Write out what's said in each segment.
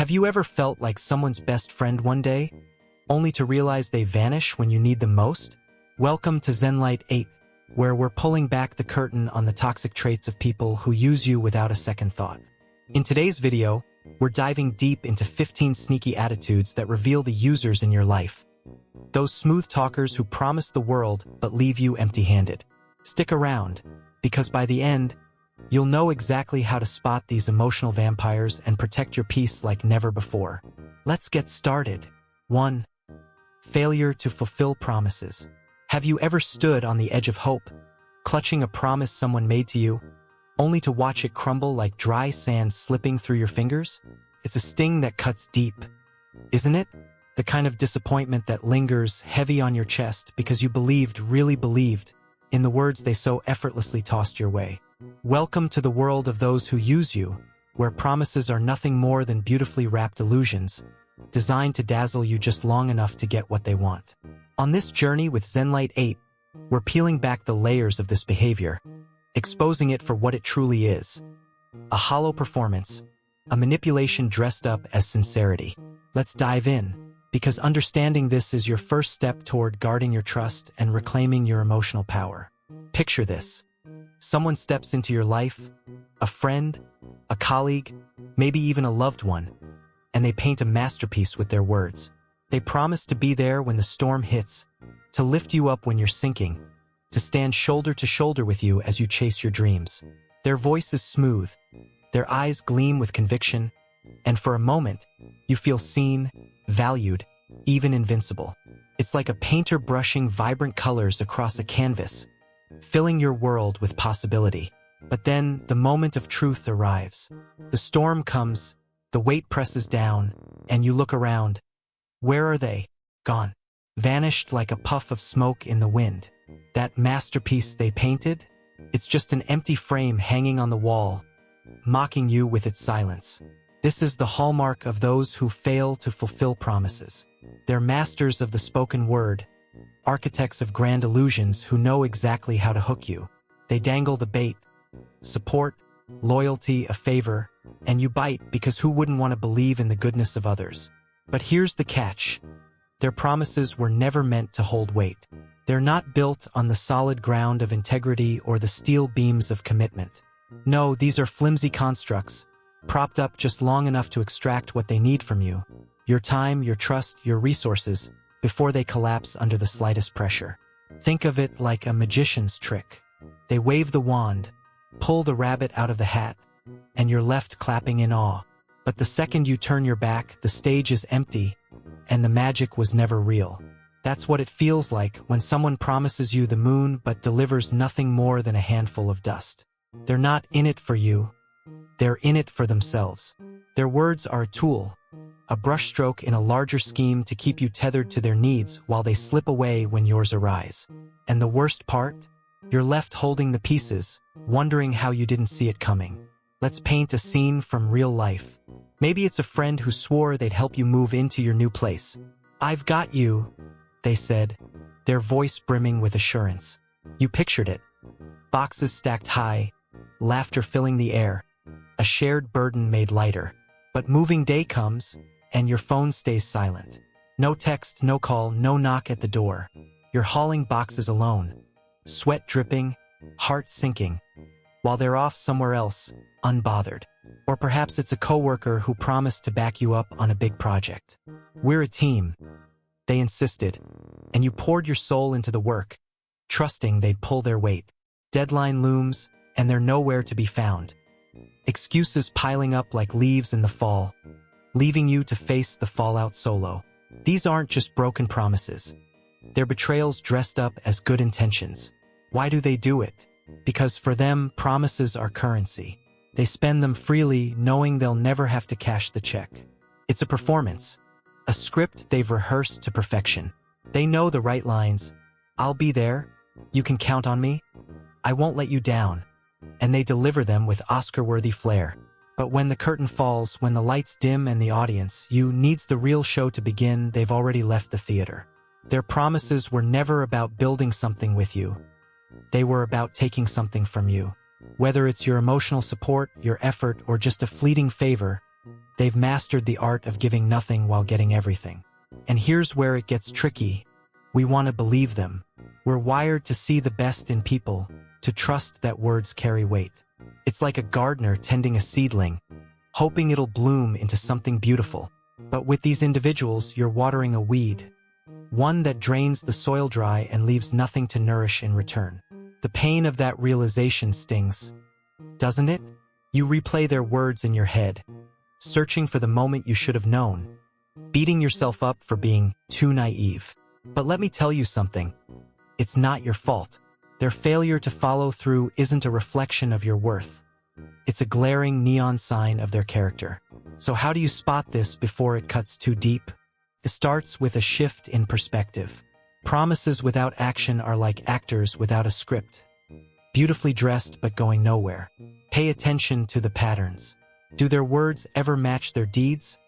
Have you ever felt like someone's best friend one day, only to realize they vanish when you need them most? Welcome to ZenLight 8, where we're pulling back the curtain on the toxic traits of people who use you without a second thought. In today's video, we're diving deep into 15 sneaky attitudes that reveal the users in your life. Those smooth talkers who promise the world but leave you empty-handed. Stick around, because by the end, you'll know exactly how to spot these emotional vampires and protect your peace like never before. Let's get started. 1. Failure to fulfill promises. Have you ever stood on the edge of hope, clutching a promise someone made to you, only to watch it crumble like dry sand slipping through your fingers? It's a sting that cuts deep, isn't it? The kind of disappointment that lingers heavy on your chest because you really believed, in the words they so effortlessly tossed your way. Welcome to the world of those who use you, where promises are nothing more than beautifully wrapped illusions, designed to dazzle you just long enough to get what they want. On this journey with ZenLight 8, we're peeling back the layers of this behavior, exposing it for what it truly is. A hollow performance, a manipulation dressed up as sincerity. Let's dive in, because understanding this is your first step toward guarding your trust and reclaiming your emotional power. Picture this. Someone steps into your life, a friend, a colleague, maybe even a loved one, and they paint a masterpiece with their words. They promise to be there when the storm hits, to lift you up when you're sinking, to stand shoulder to shoulder with you as you chase your dreams. Their voice is smooth, their eyes gleam with conviction, and for a moment, you feel seen, valued, even invincible. It's like a painter brushing vibrant colors across a canvas, filling your world with possibility. But then the moment of truth arrives. The storm comes, the weight presses down, and you look around. Where are they? Gone. Vanished like a puff of smoke in the wind. That masterpiece they painted? It's just an empty frame hanging on the wall, mocking you with its silence. This is the hallmark of those who fail to fulfill promises. They're masters of the spoken word, architects of grand illusions who know exactly how to hook you. They dangle the bait, support, loyalty, a favor, and you bite because who wouldn't want to believe in the goodness of others? But here's the catch. Their promises were never meant to hold weight. They're not built on the solid ground of integrity or the steel beams of commitment. No, these are flimsy constructs, propped up just long enough to extract what they need from you. Your time, your trust, your resources, before they collapse under the slightest pressure. Think of it like a magician's trick. They wave the wand, pull the rabbit out of the hat, and you're left clapping in awe. But the second you turn your back, the stage is empty, and the magic was never real. That's what it feels like when someone promises you the moon but delivers nothing more than a handful of dust. They're not in it for you. They're in it for themselves. Their words are a tool, a brushstroke in a larger scheme to keep you tethered to their needs while they slip away when yours arise. And the worst part? You're left holding the pieces, wondering how you didn't see it coming. Let's paint a scene from real life. Maybe it's a friend who swore they'd help you move into your new place. "I've got you," they said, their voice brimming with assurance. You pictured it. Boxes stacked high, laughter filling the air, a shared burden made lighter. But moving day comes, and your phone stays silent. No text, no call, no knock at the door. You're hauling boxes alone, sweat dripping, heart sinking, while they're off somewhere else, unbothered. Or perhaps it's a coworker who promised to back you up on a big project. "We're a team," they insisted, and you poured your soul into the work, trusting they'd pull their weight. Deadline looms, and they're nowhere to be found. Excuses piling up like leaves in the fall, leaving you to face the fallout solo. These aren't just broken promises. They're betrayals dressed up as good intentions. Why do they do it? Because for them, promises are currency. They spend them freely, knowing they'll never have to cash the check. It's a performance, a script they've rehearsed to perfection. They know the right lines. "I'll be there. You can count on me. I won't let you down." And they deliver them with Oscar-worthy flair. But when the curtain falls, when the lights dim and the audience, needs the real show to begin, they've already left the theater. Their promises were never about building something with you. They were about taking something from you. Whether it's your emotional support, your effort, or just a fleeting favor, They've mastered the art of giving nothing while getting everything. And here's where it gets tricky. We want to believe them. We're wired to see the best in people, to trust that words carry weight. It's like a gardener tending a seedling, hoping it'll bloom into something beautiful. But with these individuals, you're watering a weed, one that drains the soil dry and leaves nothing to nourish in return. The pain of that realization stings, doesn't it? You replay their words in your head, searching for the moment you should have known, beating yourself up for being too naive. But let me tell you something. It's not your fault. Their failure to follow through isn't a reflection of your worth. It's a glaring neon sign of their character. So how do you spot this before it cuts too deep? It starts with a shift in perspective. Promises without action are like actors without a script, beautifully dressed but going nowhere. Pay attention to the patterns. Do their words ever match their deeds?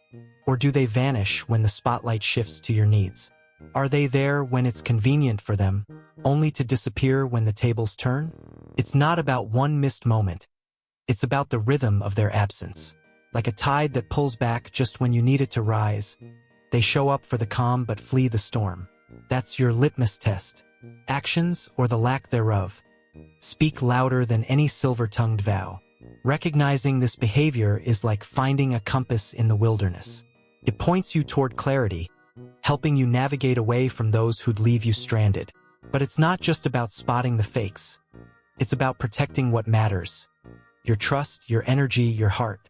Or do they vanish when the spotlight shifts to your needs? Are they there when it's convenient for them, only to disappear when the tables turn? It's not about one missed moment. It's about the rhythm of their absence. Like a tide that pulls back just when you need it to rise, they show up for the calm but flee the storm. That's your litmus test. Actions, or the lack thereof, speak louder than any silver-tongued vow. Recognizing this behavior is like finding a compass in the wilderness. It points you toward clarity, helping you navigate away from those who'd leave you stranded. But it's not just about spotting the fakes. It's about protecting what matters. Your trust, your energy, your heart.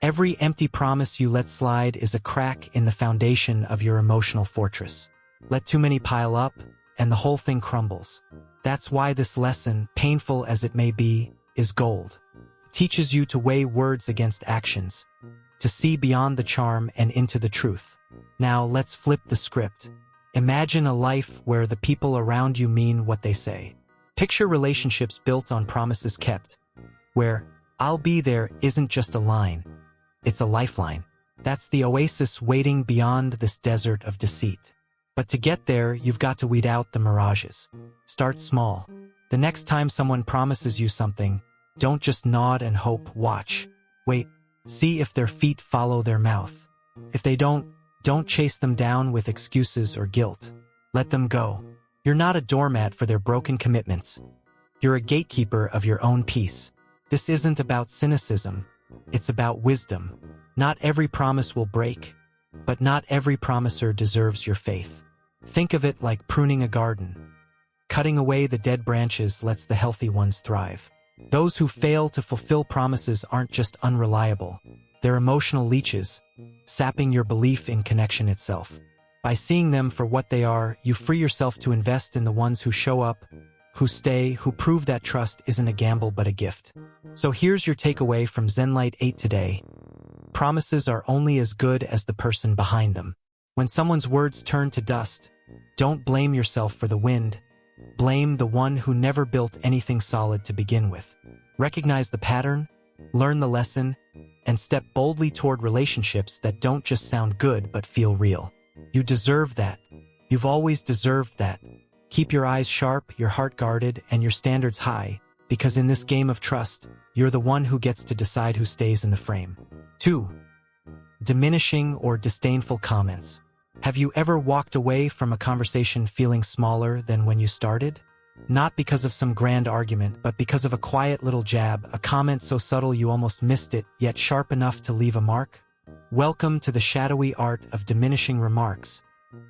Every empty promise you let slide is a crack in the foundation of your emotional fortress. Let too many pile up, and the whole thing crumbles. That's why this lesson, painful as it may be, is gold. It teaches you to weigh words against actions, to see beyond the charm and into the truth. Now let's flip the script. Imagine a life where the people around you mean what they say. Picture relationships built on promises kept, where "I'll be there" isn't just a line, it's a lifeline. That's the oasis waiting beyond this desert of deceit. But to get there, you've got to weed out the mirages. Start small. The next time someone promises you something, don't just nod and hope, watch. Wait, see if their feet follow their mouth. If they don't chase them down with excuses or guilt. Let them go. You're not a doormat for their broken commitments. You're a gatekeeper of your own peace. This isn't about cynicism. It's about wisdom. Not every promise will break, but not every promiser deserves your faith. Think of it like pruning a garden. Cutting away the dead branches lets the healthy ones thrive. Those who fail to fulfill promises aren't just unreliable. They're emotional leeches, sapping your belief in connection itself. By seeing them for what they are, you free yourself to invest in the ones who show up, who stay, who prove that trust isn't a gamble but a gift. So here's your takeaway from ZenLight 8 today. Promises are only as good as the person behind them. When someone's words turn to dust, don't blame yourself for the wind. Blame the one who never built anything solid to begin with. Recognize the pattern, learn the lesson, and step boldly toward relationships that don't just sound good but feel real. You deserve that. You've always deserved that. Keep your eyes sharp, your heart guarded, and your standards high, because in this game of trust, you're the one who gets to decide who stays in the frame. 2. Diminishing or disdainful comments. Have you ever walked away from a conversation feeling smaller than when you started? Not because of some grand argument, but because of a quiet little jab, a comment so subtle you almost missed it, yet sharp enough to leave a mark? Welcome to the shadowy art of diminishing remarks,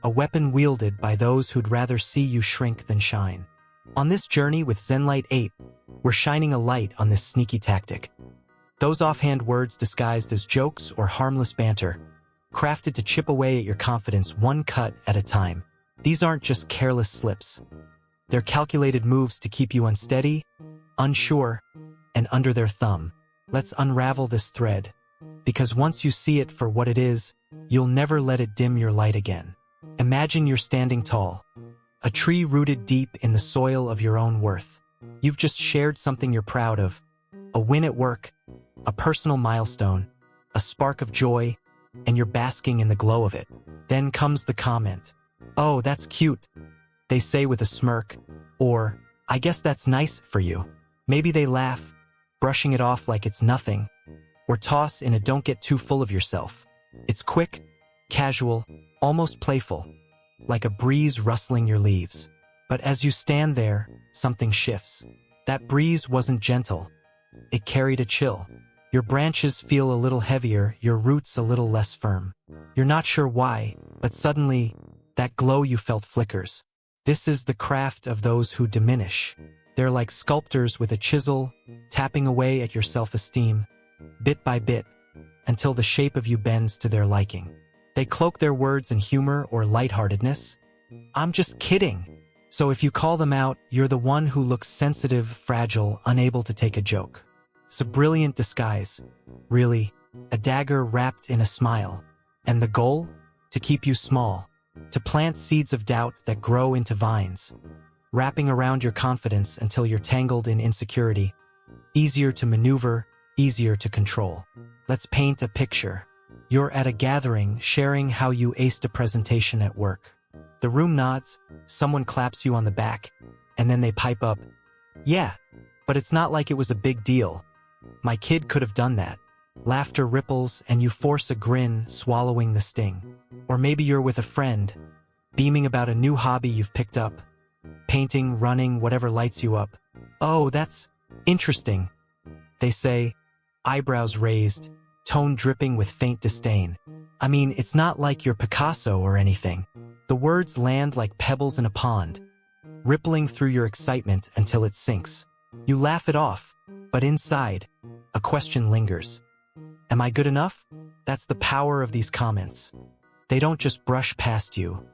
a weapon wielded by those who'd rather see you shrink than shine. On this journey with ZenLight 8, we're shining a light on this sneaky tactic. Those offhand words disguised as jokes or harmless banter, crafted to chip away at your confidence one cut at a time. These aren't just careless slips. They're calculated moves to keep you unsteady, unsure, and under their thumb. Let's unravel this thread, because once you see it for what it is, you'll never let it dim your light again. Imagine you're standing tall, a tree rooted deep in the soil of your own worth. You've just shared something you're proud of, a win at work, a personal milestone, a spark of joy, and you're basking in the glow of it. Then comes the comment. "Oh, that's cute," they say with a smirk, or, "I guess that's nice for you." Maybe they laugh, brushing it off like it's nothing. or toss in a don't get too full of yourself. It's quick, casual, almost playful, like a breeze rustling your leaves. But as you stand there, something shifts. That breeze wasn't gentle. It carried a chill. Your branches feel a little heavier, your roots a little less firm. You're not sure why, but suddenly, that glow you felt flickers. This is the craft of those who diminish. They're like sculptors with a chisel, tapping away at your self-esteem, bit by bit, until the shape of you bends to their liking. They cloak their words in humor or lightheartedness. I'm just kidding. So if you call them out, you're the one who looks sensitive, fragile, unable to take a joke. It's a brilliant disguise. Really, a dagger wrapped in a smile. And the goal? To keep you small. To plant seeds of doubt that grow into vines, wrapping around your confidence until you're tangled in insecurity. Easier to maneuver, easier to control. Let's paint a picture. You're at a gathering, sharing how you aced a presentation at work. The room nods, someone claps you on the back, and then they pipe up, "Yeah, but it's not like it was a big deal. My kid could have done that." Laughter ripples and you force a grin, swallowing the sting. Or maybe you're with a friend, beaming about a new hobby you've picked up. Painting, running, whatever lights you up. "Oh, that's interesting," they say, eyebrows raised, tone dripping with faint disdain. I mean, it's not like you're Picasso or anything. The words land like pebbles in a pond, rippling through your excitement until it sinks. You laugh it off, but inside, a question lingers. Am I good enough? That's the power of these comments. They don't just brush past you.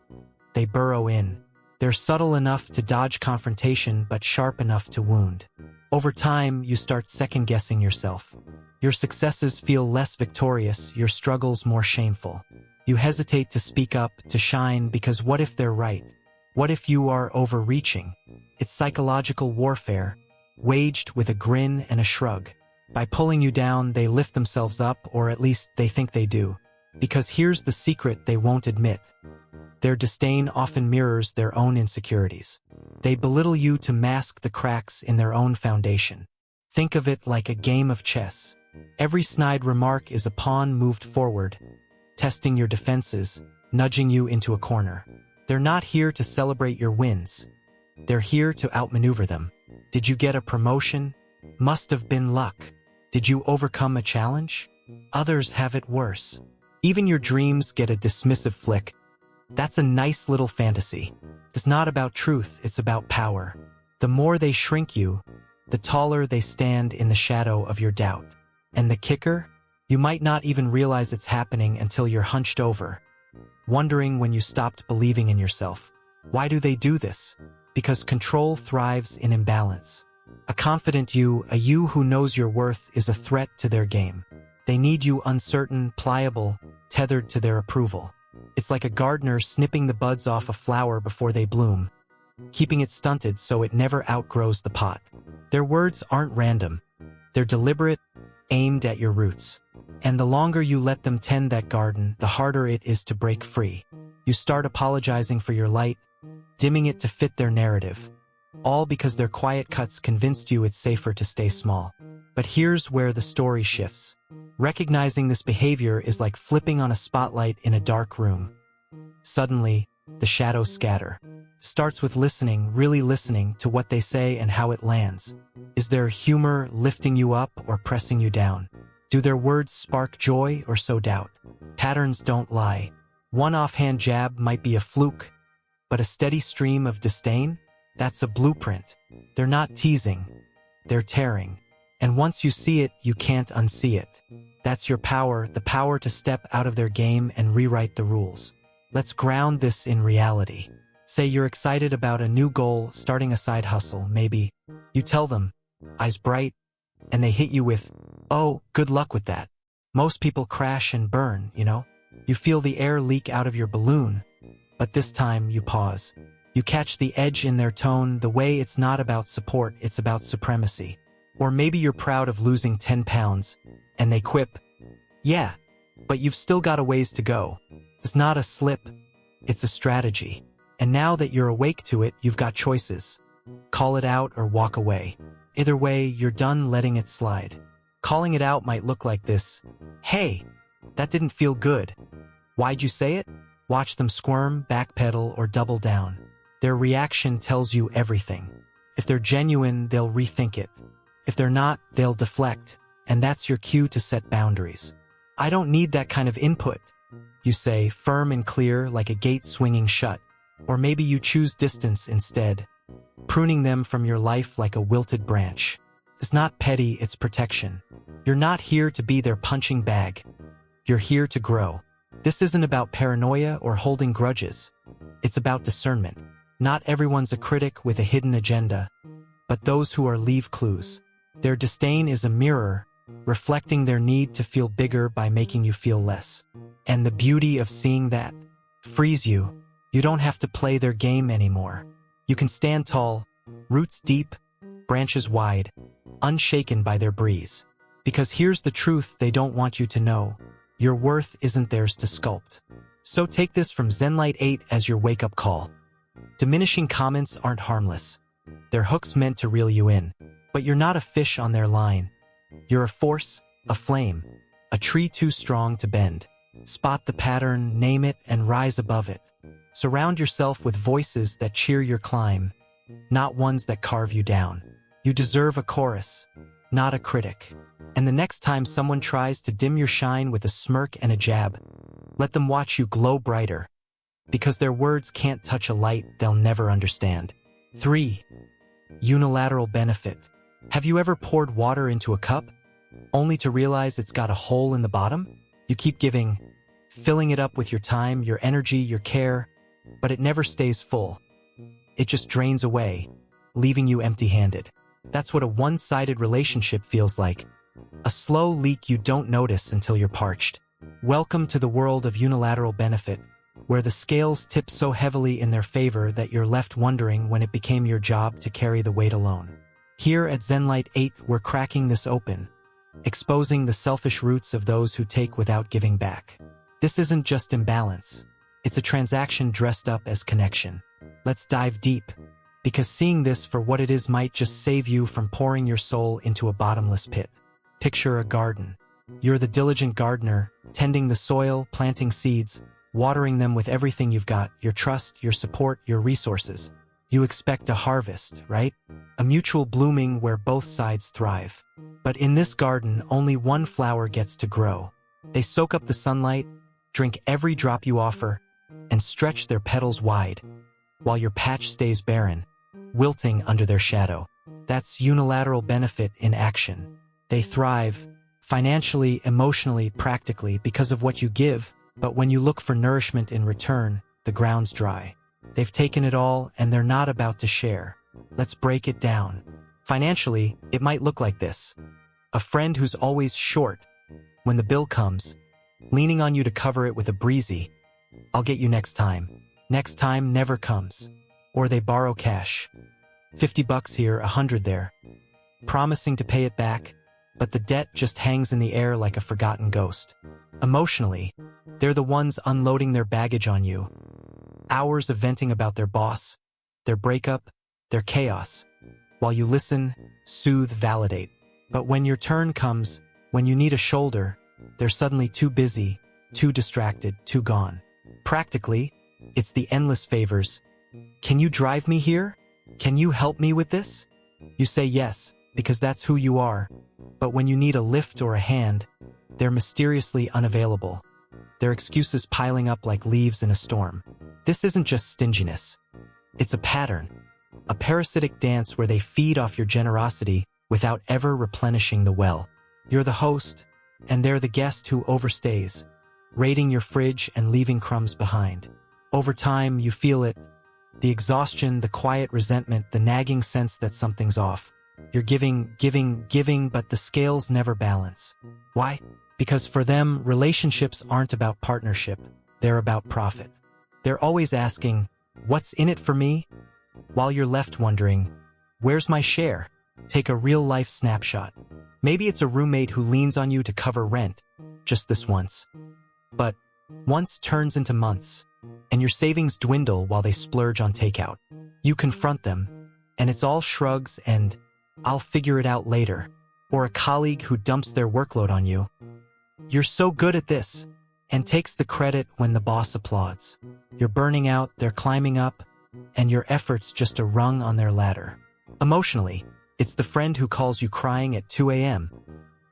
They burrow in. They're subtle enough to dodge confrontation, but sharp enough to wound. Over time, you start second-guessing yourself. Your successes feel less victorious, your struggles more shameful. You hesitate to speak up, to shine, because what if they're right? What if you are overreaching? It's psychological warfare, waged with a grin and a shrug. By pulling you down, they lift themselves up, or at least they think they do. Because here's the secret they won't admit. Their disdain often mirrors their own insecurities. They belittle you to mask the cracks in their own foundation. Think of it like a game of chess. Every snide remark is a pawn moved forward, testing your defenses, nudging you into a corner. They're not here to celebrate your wins. They're here to outmaneuver them. Did you get a promotion? Must have been luck. Did you overcome a challenge? Others have it worse. Even your dreams get a dismissive flick. That's a nice little fantasy. It's not about truth, it's about power. The more they shrink you, the taller they stand in the shadow of your doubt. And the kicker? You might not even realize it's happening until you're hunched over, wondering when you stopped believing in yourself. Why do they do this? Because control thrives in imbalance. A confident you, a you who knows your worth, is a threat to their game. They need you uncertain, pliable, tethered to their approval. It's like a gardener snipping the buds off a flower before they bloom, keeping it stunted so it never outgrows the pot. Their words aren't random. They're deliberate, aimed at your roots. And the longer you let them tend that garden, the harder it is to break free. You start apologizing for your light, dimming it to fit their narrative. All because their quiet cuts convinced you it's safer to stay small. But here's where the story shifts. Recognizing this behavior is like flipping on a spotlight in a dark room. Suddenly, the shadows scatter. Starts with listening, really listening to what they say and how it lands. Is their humor lifting you up or pressing you down? Do their words spark joy or sow doubt? Patterns don't lie. One offhand jab might be a fluke, but a steady stream of disdain? That's a blueprint. They're not teasing. They're tearing. And once you see it, you can't unsee it. That's your power, the power to step out of their game and rewrite the rules. Let's ground this in reality. Say you're excited about a new goal, starting a side hustle, maybe. You tell them, eyes bright, and they hit you with, "Oh, good luck with that." Most people crash and burn, you know? You feel the air leak out of your balloon, but this time you pause. You catch the edge in their tone, the way it's not about support, it's about supremacy. Or maybe you're proud of losing 10 pounds, and they quip, "Yeah, but you've still got a ways to go." It's not a slip, it's a strategy. And now that you're awake to it, you've got choices. Call it out or walk away. Either way, you're done letting it slide. Calling it out might look like this: "Hey, that didn't feel good. Why'd you say it?" Watch them squirm, backpedal, or double down. Their reaction tells you everything. If they're genuine, they'll rethink it. If they're not, they'll deflect, and that's your cue to set boundaries. "I don't need that kind of input," you say, firm and clear like a gate swinging shut. Or maybe you choose distance instead, pruning them from your life like a wilted branch. It's not petty, it's protection. You're not here to be their punching bag. You're here to grow. This isn't about paranoia or holding grudges. It's about discernment. Not everyone's a critic with a hidden agenda, but those who are leave clues. Their disdain is a mirror, reflecting their need to feel bigger by making you feel less. And the beauty of seeing that frees you. You don't have to play their game anymore. You can stand tall, roots deep, branches wide, unshaken by their breeze. Because here's the truth they don't want you to know: your worth isn't theirs to sculpt. So take this from Zenlight 8 as your wake-up call. Diminishing comments aren't harmless. They're hooks meant to reel you in. But you're not a fish on their line. You're a force, a flame, a tree too strong to bend. Spot the pattern, name it, and rise above it. Surround yourself with voices that cheer your climb, not ones that carve you down. You deserve a chorus, not a critic. And the next time someone tries to dim your shine with a smirk and a jab, let them watch you glow brighter, because their words can't touch a light they'll never understand. 3. Unilateral benefit. Have you ever poured water into a cup, only to realize it's got a hole in the bottom? You keep giving, filling it up with your time, your energy, your care, but it never stays full. It just drains away, leaving you empty-handed. That's what a one-sided relationship feels like. A slow leak you don't notice until you're parched. Welcome to the world of unilateral benefit, where the scales tip so heavily in their favor that you're left wondering when it became your job to carry the weight alone. Here at Zenlight 8, we're cracking this open, exposing the selfish roots of those who take without giving back. This isn't just imbalance. It's a transaction dressed up as connection. Let's dive deep, because seeing this for what it is might just save you from pouring your soul into a bottomless pit. Picture a garden. You're the diligent gardener, tending the soil, planting seeds, watering them with everything you've got: your trust, your support, your resources. You expect a harvest, right? A mutual blooming where both sides thrive. But in this garden, only one flower gets to grow. They soak up the sunlight, drink every drop you offer, and stretch their petals wide, while your patch stays barren, wilting under their shadow. That's unilateral benefit in action. They thrive, financially, emotionally, practically, because of what you give, but when you look for nourishment in return, the ground's dry. They've taken it all, and they're not about to share. Let's break it down. Financially, it might look like this: a friend who's always short when the bill comes, leaning on you to cover it with a breezy, "I'll get you next time." Next time never comes. Or they borrow cash. $50 here, $100 there, promising to pay it back, but the debt just hangs in the air like a forgotten ghost. Emotionally, they're the ones unloading their baggage on you. Hours of venting about their boss, their breakup, their chaos, while you listen, soothe, validate. But when your turn comes, when you need a shoulder, they're suddenly too busy, too distracted, too gone. Practically, it's the endless favors. "Can you drive me here? Can you help me with this?" You say yes, because that's who you are. But when you need a lift or a hand, they're mysteriously unavailable, their excuses piling up like leaves in a storm. This isn't just stinginess. It's a pattern, a parasitic dance where they feed off your generosity without ever replenishing the well. You're the host, and they're the guest who overstays, raiding your fridge and leaving crumbs behind. Over time, you feel it: the exhaustion, the quiet resentment, the nagging sense that something's off. You're giving, but the scales never balance. Why? Because for them, relationships aren't about partnership, they're about profit. They're always asking, "What's in it for me?" while you're left wondering, "Where's my share?" Take a real-life snapshot. Maybe it's a roommate who leans on you to cover rent, just this once. But once turns into months, and your savings dwindle while they splurge on takeout. You confront them, and it's all shrugs and "I'll figure it out later." or a colleague who dumps their workload on you. You're so good at this, and takes the credit when the boss applauds. You're burning out, they're climbing up, and your effort's just a rung on their ladder. Emotionally, it's the friend who calls you crying at 2 a.m.,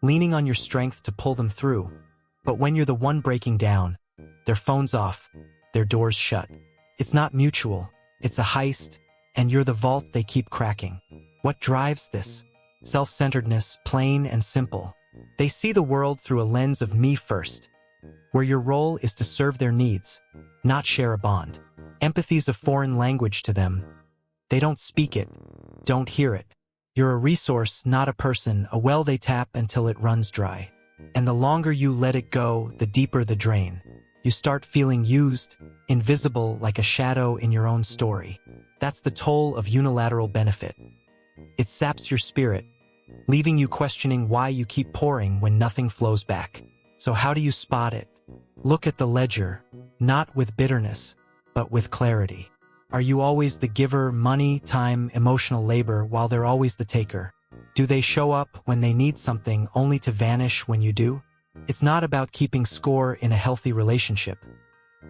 leaning on your strength to pull them through. But when you're the one breaking down, their phone's off, their doors shut. It's not mutual, it's a heist, and you're the vault they keep cracking. What drives this? Self-centeredness, plain and simple. They see the world through a lens of me first, where your role is to serve their needs, not share a bond. Empathy's a foreign language to them. They don't speak it, don't hear it. You're a resource, not a person, a well they tap until it runs dry. And the longer you let it go, the deeper the drain. You start feeling used, invisible, like a shadow in your own story. That's the toll of unilateral benefit. It saps your spirit, leaving you questioning why you keep pouring when nothing flows back. So how do you spot it? Look at the ledger, not with bitterness, but with clarity. Are you always the giver, money, time, emotional labor, while they're always the taker? Do they show up when they need something only to vanish when you do? It's not about keeping score in a healthy relationship.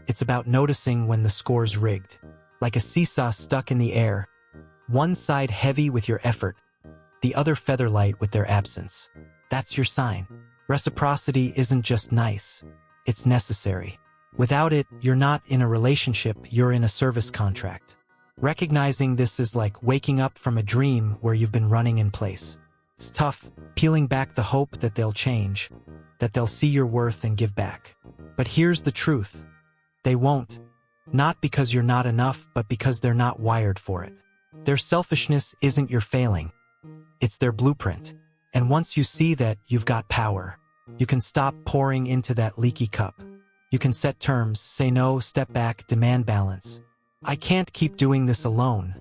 It's about noticing when the score's rigged. Like a seesaw stuck in the air, one side heavy with your effort, the other featherlight with their absence. That's your sign. Reciprocity isn't just nice, it's necessary. Without it, you're not in a relationship, you're in a service contract. Recognizing this is like waking up from a dream where you've been running in place. It's tough, peeling back the hope that they'll change, that they'll see your worth and give back. But here's the truth. They won't. Not because you're not enough, but because they're not wired for it. Their selfishness isn't your failing. It's their blueprint. And once you see that, you've got power. You can stop pouring into that leaky cup. You can set terms, say no, step back, demand balance. I can't keep doing this alone.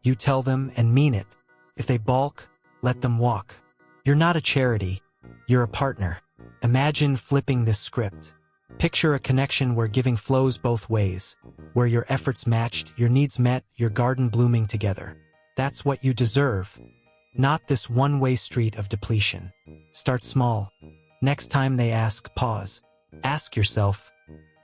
You tell them and mean it. If they balk, let them walk. You're not a charity. You're a partner. Imagine flipping this script. Picture a connection where giving flows both ways, where your efforts matched, your needs met, your garden blooming together. That's what you deserve, not this one-way street of depletion. Start small. Next time they ask, pause. Ask yourself,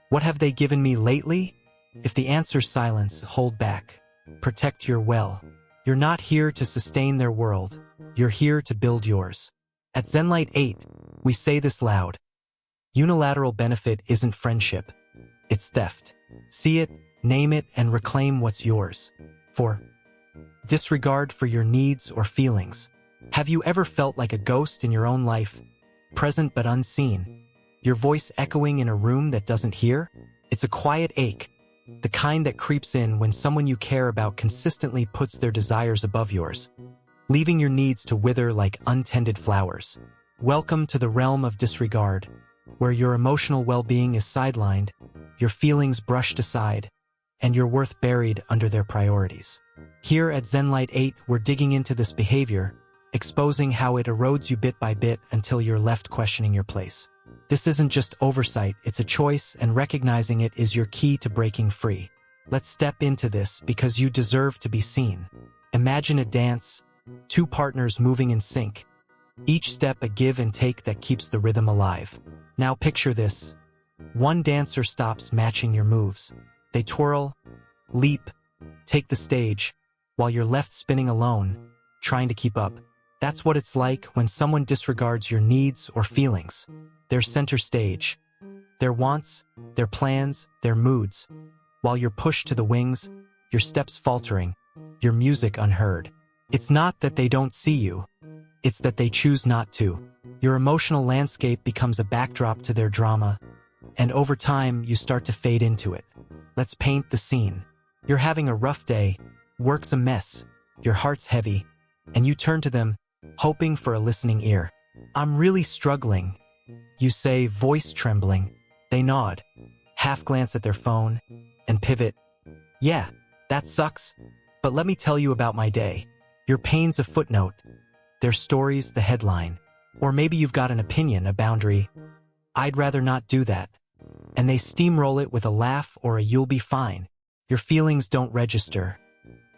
what have they given me lately? If the answer's silence, hold back. Protect your well. You're not here to sustain their world. You're here to build yours. At Zenlight 8, we say this loud. Unilateral benefit isn't friendship. It's theft. See it, name it, and reclaim what's yours. 4. Disregard for your needs or feelings. Have you ever felt like a ghost in your own life, present but unseen? Your voice echoing in a room that doesn't hear? It's a quiet ache, the kind that creeps in when someone you care about consistently puts their desires above yours, leaving your needs to wither like untended flowers. Welcome to the realm of disregard, where your emotional well-being is sidelined, your feelings brushed aside, and your worth buried under their priorities. Here at Zenlight 8, we're digging into this behavior, exposing how it erodes you bit by bit until you're left questioning your place. This isn't just oversight, it's a choice, and recognizing it is your key to breaking free. Let's step into this because you deserve to be seen. Imagine a dance, two partners moving in sync, each step a give and take that keeps the rhythm alive. Now picture this. One dancer stops matching your moves. They twirl, leap, take the stage, while you're left spinning alone, trying to keep up. That's what it's like when someone disregards your needs or feelings. They're center stage. Their wants, their plans, their moods. While you're pushed to the wings, your steps faltering, your music unheard. It's not that they don't see you. It's that they choose not to. Your emotional landscape becomes a backdrop to their drama, and over time, you start to fade into it. Let's paint the scene. You're having a rough day, work's a mess, your heart's heavy, and you turn to them, hoping for a listening ear. I'm really struggling, you say, voice trembling. They nod, half glance at their phone, and pivot. Yeah, that sucks, but let me tell you about my day. Your pain's a footnote, their story's the headline. Or maybe you've got an opinion, a boundary. I'd rather not do that. And they steamroll it with a laugh or a you'll be fine. Your feelings don't register.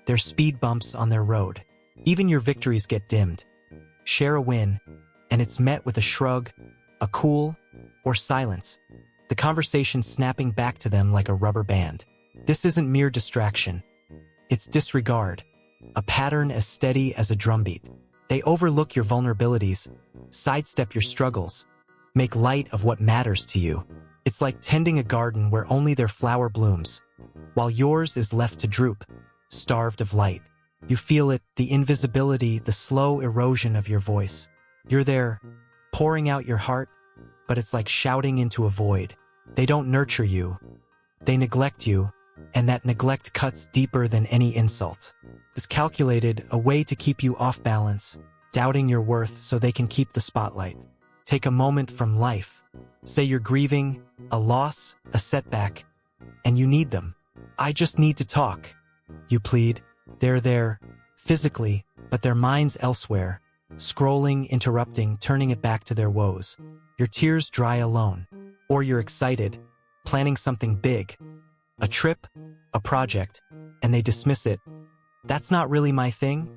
They're speed bumps on their road. Even your victories get dimmed. Share a win, and it's met with a shrug, a cool, or silence, the conversation snapping back to them like a rubber band. This isn't mere distraction. It's disregard, a pattern as steady as a drumbeat. They overlook your vulnerabilities, sidestep your struggles, make light of what matters to you. It's like tending a garden where only their flower blooms, while yours is left to droop, starved of light. You feel it, the invisibility, the slow erosion of your voice. You're there, pouring out your heart, but it's like shouting into a void. They don't nurture you. They neglect you, and that neglect cuts deeper than any insult. It's calculated, a way to keep you off balance, doubting your worth so they can keep the spotlight. Take a moment from life. Say you're grieving, a loss, a setback, and you need them. I just need to talk, you plead. They're there, physically, but their mind's elsewhere, scrolling, interrupting, turning it back to their woes. Your tears dry alone. Or you're excited, planning something big, a trip, a project, and they dismiss it. That's not really my thing.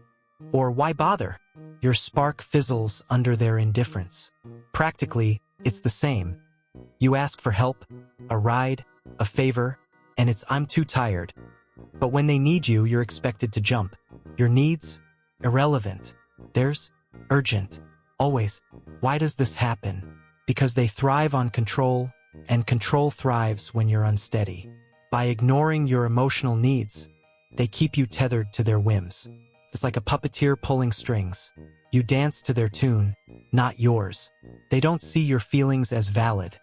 Or why bother? Your spark fizzles under their indifference. Practically, it's the same. You ask for help, a ride, a favor, and it's "I'm too tired." But when they need you, you're expected to jump. Your needs? Irrelevant. Theirs? Urgent. Always. Why does this happen? Because they thrive on control, and control thrives when you're unsteady. By ignoring your emotional needs, they keep you tethered to their whims. It's like a puppeteer pulling strings. You dance to their tune, not yours. They don't see your feelings as valid.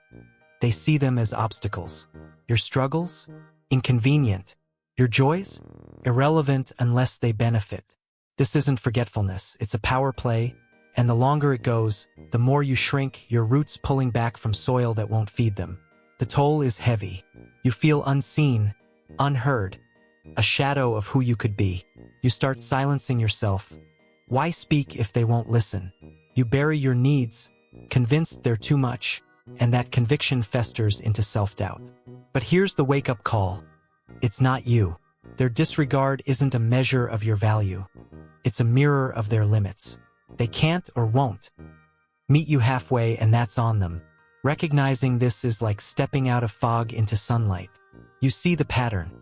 They see them as obstacles. Your struggles? Inconvenient. Your joys? Irrelevant unless they benefit. This isn't forgetfulness, it's a power play, and the longer it goes, the more you shrink, your roots pulling back from soil that won't feed them. The toll is heavy. You feel unseen, unheard, a shadow of who you could be. You start silencing yourself. Why speak if they won't listen? You bury your needs, convinced they're too much, and that conviction festers into self-doubt. But here's the wake-up call. It's not you. Their disregard isn't a measure of your value. It's a mirror of their limits. They can't or won't meet you halfway, and that's on them. Recognizing this is like stepping out of fog into sunlight. You see the pattern.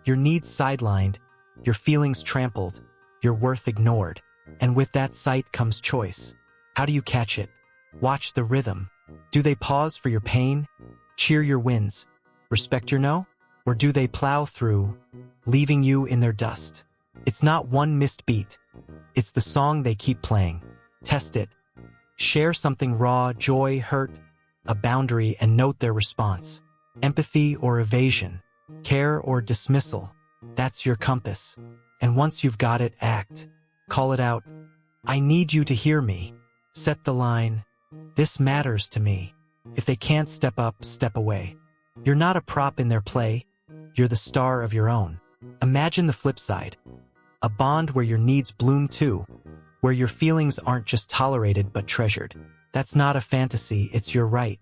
Your needs sidelined, your feelings trampled, your worth ignored. And with that sight comes choice. How do you catch it? Watch the rhythm. Do they pause for your pain, cheer your wins, respect your no? Or do they plow through, leaving you in their dust? It's not one missed beat. It's the song they keep playing. Test it. Share something raw, joy, hurt, a boundary, and note their response. Empathy or evasion, care or dismissal. That's your compass. And once you've got it, act. Call it out. I need you to hear me. Set the line. This matters to me. If they can't step up, step away. You're not a prop in their play. You're the star of your own. Imagine the flip side. A bond where your needs bloom too, where your feelings aren't just tolerated but treasured. That's not a fantasy, it's your right.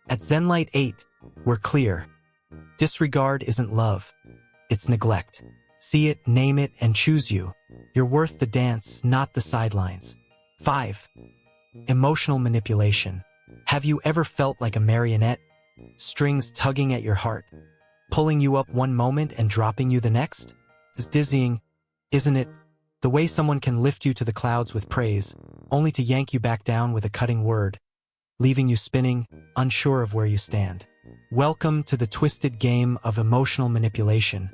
At Zenlight 8, we're clear. Disregard isn't love. It's neglect. See it, name it, and choose you. You're worth the dance, not the sidelines. 5. Emotional manipulation. Have you ever felt like a marionette? Strings tugging at your heart, pulling you up one moment and dropping you the next? It's dizzying, isn't it? The way someone can lift you to the clouds with praise, only to yank you back down with a cutting word, leaving you spinning, unsure of where you stand. Welcome to the twisted game of emotional manipulation,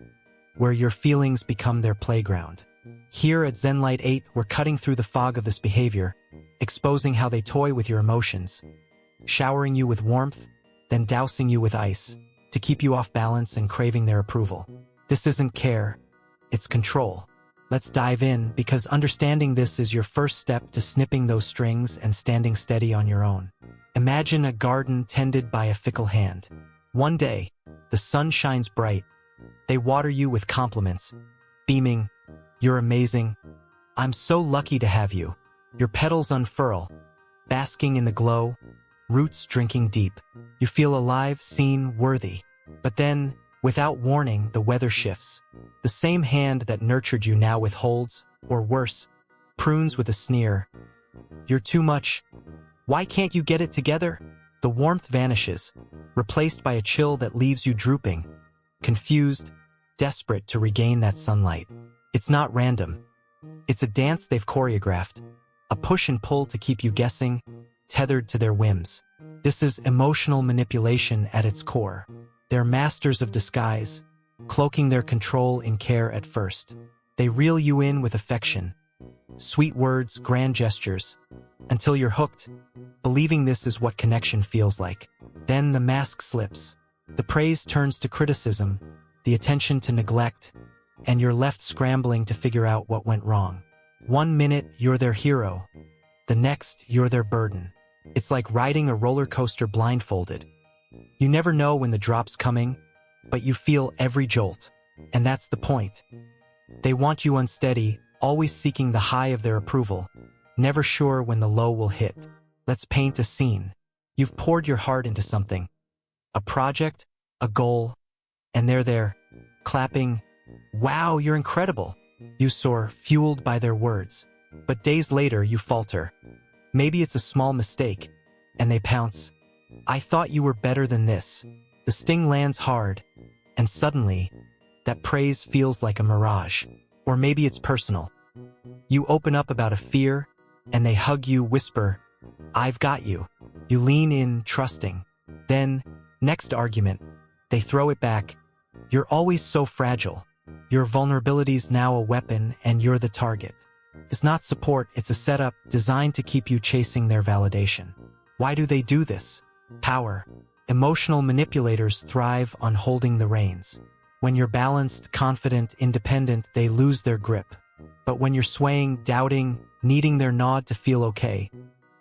where your feelings become their playground. Here at Zenlight 8, we're cutting through the fog of this behavior, exposing how they toy with your emotions, showering you with warmth, then dousing you with ice, to keep you off balance and craving their approval. This isn't care, it's control. Let's dive in, because understanding this is your first step to snipping those strings and standing steady on your own. Imagine a garden tended by a fickle hand. One day, the sun shines bright. They water you with compliments, beaming, "You're amazing. I'm so lucky to have you." Your petals unfurl, basking in the glow, roots drinking deep. You feel alive, seen, worthy. But then, without warning, the weather shifts. The same hand that nurtured you now withholds, or worse, prunes with a sneer, You're too much. Why can't you get it together? The warmth vanishes, replaced by a chill that leaves you drooping, confused, desperate to regain that sunlight. It's not random. It's a dance they've choreographed, a push and pull to keep you guessing, tethered to their whims. This is emotional manipulation at its core. They're masters of disguise, cloaking their control in care at first. They reel you in with affection, sweet words, grand gestures, until you're hooked, believing this is what connection feels like. Then the mask slips. The praise turns to criticism, the attention to neglect, and you're left scrambling to figure out what went wrong. 1 minute, you're their hero. The next, you're their burden. It's like riding a roller coaster blindfolded. You never know when the drop's coming, but you feel every jolt. And that's the point. They want you unsteady, always seeking the high of their approval, never sure when the low will hit. Let's paint a scene. You've poured your heart into something. A project, a goal, and they're there, clapping. Wow, you're incredible. You soar, fueled by their words. But days later, you falter. Maybe it's a small mistake, and they pounce. I thought you were better than this. The sting lands hard, and suddenly, that praise feels like a mirage. Or maybe it's personal. You open up about a fear, and they hug you, whisper, I've got you. You lean in, trusting. Then, next argument, they throw it back. You're always so fragile. Your vulnerability's now a weapon, and you're the target. It's not support, it's a setup designed to keep you chasing their validation. Why do they do this? Power. Emotional manipulators thrive on holding the reins. When you're balanced, confident, independent, they lose their grip. But when you're swaying, doubting, needing their nod to feel okay,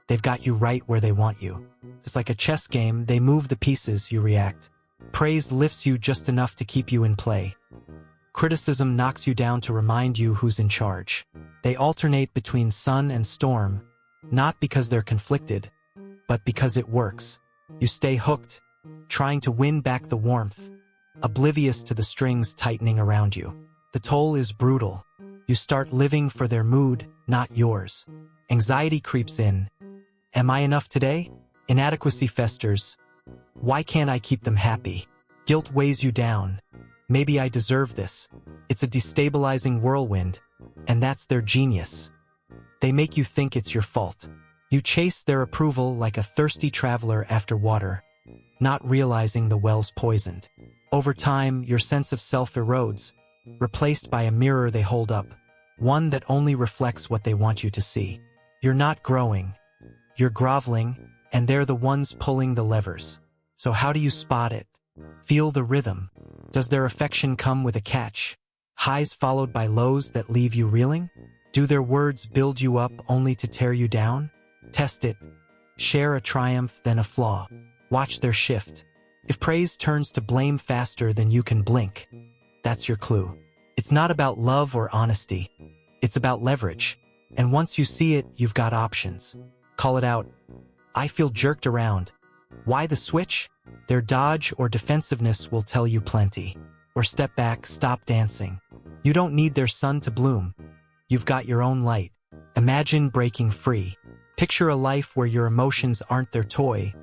they've got you right where they want you. It's like a chess game, they move the pieces, you react. Praise lifts you just enough to keep you in play. Criticism knocks you down to remind you who's in charge. They alternate between sun and storm, not because they're conflicted, but because it works. You stay hooked, trying to win back the warmth, oblivious to the strings tightening around you. The toll is brutal. You start living for their mood, not yours. Anxiety creeps in. Am I enough today? Inadequacy festers. Why can't I keep them happy? Guilt weighs you down. Maybe I deserve this. It's a destabilizing whirlwind, and that's their genius. They make you think it's your fault. You chase their approval like a thirsty traveler after water, not realizing the well's poisoned. Over time, your sense of self erodes, replaced by a mirror they hold up, one that only reflects what they want you to see. You're not growing. You're groveling, and they're the ones pulling the levers. So how do you spot it? Feel the rhythm. Does their affection come with a catch? Highs followed by lows that leave you reeling? Do their words build you up only to tear you down? Test it. Share a triumph, then a flaw. Watch their shift. If praise turns to blame faster than you can blink, that's your clue. It's not about love or honesty. It's about leverage. And once you see it, you've got options. Call it out. I feel jerked around. Why the switch? Their dodge or defensiveness will tell you plenty. Or step back, stop dancing. You don't need their sun to bloom. You've got your own light. Imagine breaking free. Picture a life where your emotions aren't their toy,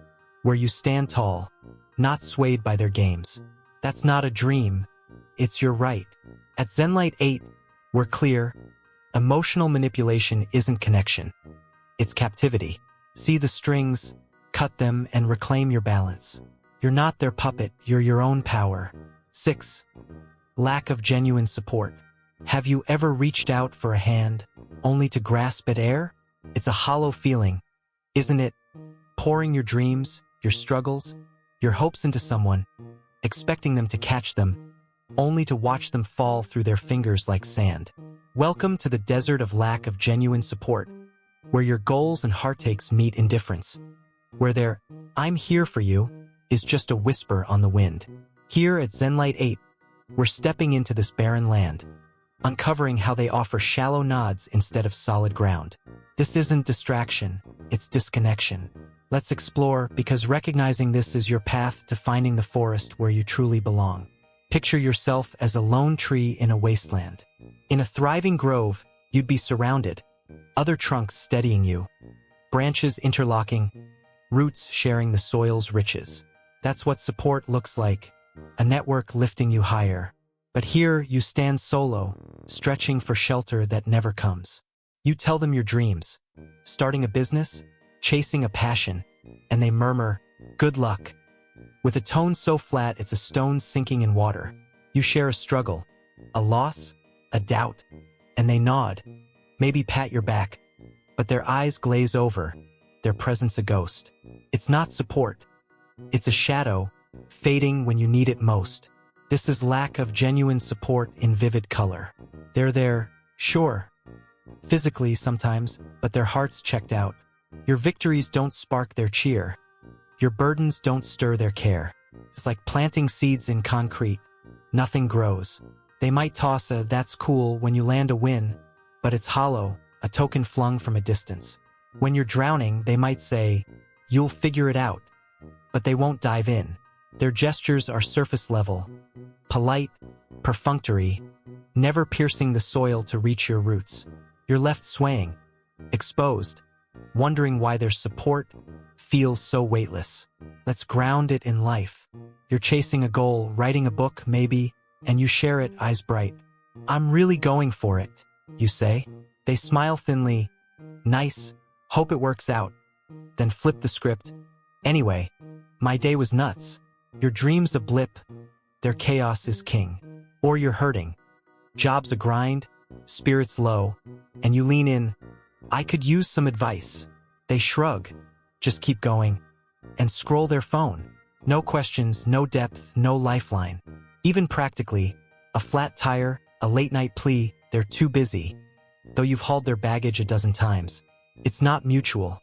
where you stand tall, not swayed by their games. That's not a dream. It's your right. At ZenLight 8, we're clear. Emotional manipulation isn't connection. It's captivity. See the strings, cut them, and reclaim your balance. You're not their puppet, you're your own power. 6. Lack of genuine support. Have you ever reached out for a hand, only to grasp at air? It's a hollow feeling, isn't it? Pouring your dreams, your struggles, your hopes into someone, expecting them to catch them, only to watch them fall through their fingers like sand. Welcome to the desert of lack of genuine support, where your goals and heartaches meet indifference, where their "I'm here for you" is just a whisper on the wind. Here at ZenLight 8, we're stepping into this barren land, uncovering how they offer shallow nods instead of solid ground. This isn't distraction, it's disconnection. Let's explore, because recognizing this is your path to finding the forest where you truly belong. Picture yourself as a lone tree in a wasteland. In a thriving grove, you'd be surrounded, other trunks steadying you, branches interlocking, roots sharing the soil's riches. That's what support looks like, a network lifting you higher. But here you stand solo, stretching for shelter that never comes. You tell them your dreams, starting a business, chasing a passion, and they murmur, "Good luck." With a tone so flat it's a stone sinking in water. You share a struggle, a loss, a doubt, and they nod, maybe pat your back, but their eyes glaze over, their presence a ghost. It's not support. It's a shadow, fading when you need it most. This is lack of genuine support in vivid color. They're there, sure, physically sometimes, but their hearts checked out. Your victories don't spark their cheer. Your burdens don't stir their care. It's like planting seeds in concrete. Nothing grows. They might toss a "that's cool" when you land a win, but it's hollow, a token flung from a distance. When you're drowning, they might say, "You'll figure it out," but they won't dive in. Their gestures are surface level, polite, perfunctory, never piercing the soil to reach your roots. You're left swaying, exposed, wondering why their support feels so weightless. Let's ground it in life. You're chasing a goal, writing a book, maybe, and you share it, eyes bright. "I'm really going for it," you say. They smile thinly. "Nice. Hope it works out." Then flip the script. "Anyway, my day was nuts." Your dream's a blip. Their chaos is king. Or you're hurting. Job's a grind, spirits low, and you lean in. "I could use some advice." They shrug. "Just keep going." And scroll their phone. No questions, no depth, no lifeline. Even practically, a flat tire, a late-night plea, they're too busy. Though you've hauled their baggage a dozen times. It's not mutual.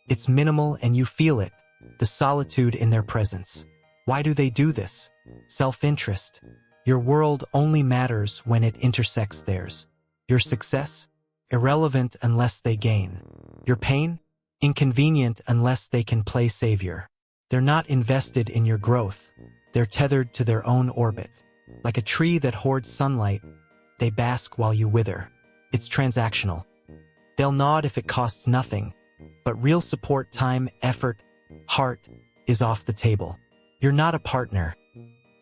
It's minimal and you feel it, the solitude in their presence. Why do they do this? Self-interest. Your world only matters when it intersects theirs. Your success? Irrelevant unless they gain. Your pain? Inconvenient unless they can play savior. They're not invested in your growth. They're tethered to their own orbit. Like a tree that hoards sunlight, they bask while you wither. It's transactional. They'll nod if it costs nothing, but real support, time, effort, heart, is off the table. You're not a partner.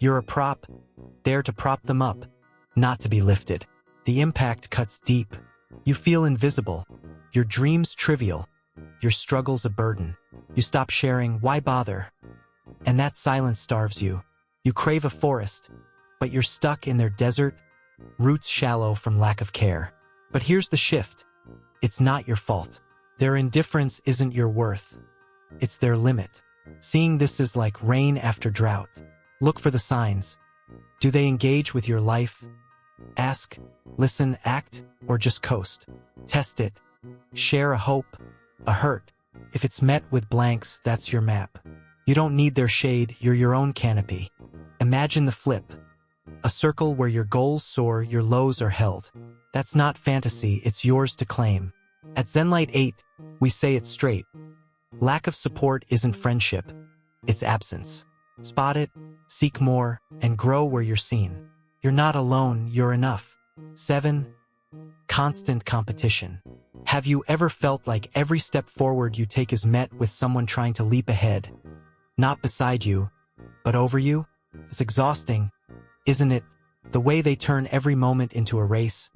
You're a prop, there to prop them up, not to be lifted. The impact cuts deep. You feel invisible. Your dreams trivial. Your struggles a burden. You stop sharing, why bother? And that silence starves you. You crave a forest, but you're stuck in their desert, roots shallow from lack of care. But here's the shift. It's not your fault. Their indifference isn't your worth. It's their limit. Seeing this is like rain after drought. Look for the signs. Do they engage with your life? Ask, listen, act, or just coast? Test it. Share a hope, a hurt. If it's met with blanks, that's your map. You don't need their shade, you're your own canopy. Imagine the flip. A circle where your goals soar, your lows are held. That's not fantasy, it's yours to claim. At Zenlight 8, we say it straight. Lack of support isn't friendship, it's absence. Spot it, seek more, and grow where you're seen. You're not alone, you're enough. 7. Constant competition. Have you ever felt like every step forward you take is met with someone trying to leap ahead? Not beside you, but over you? It's exhausting, isn't it? The way they turn every moment into a race,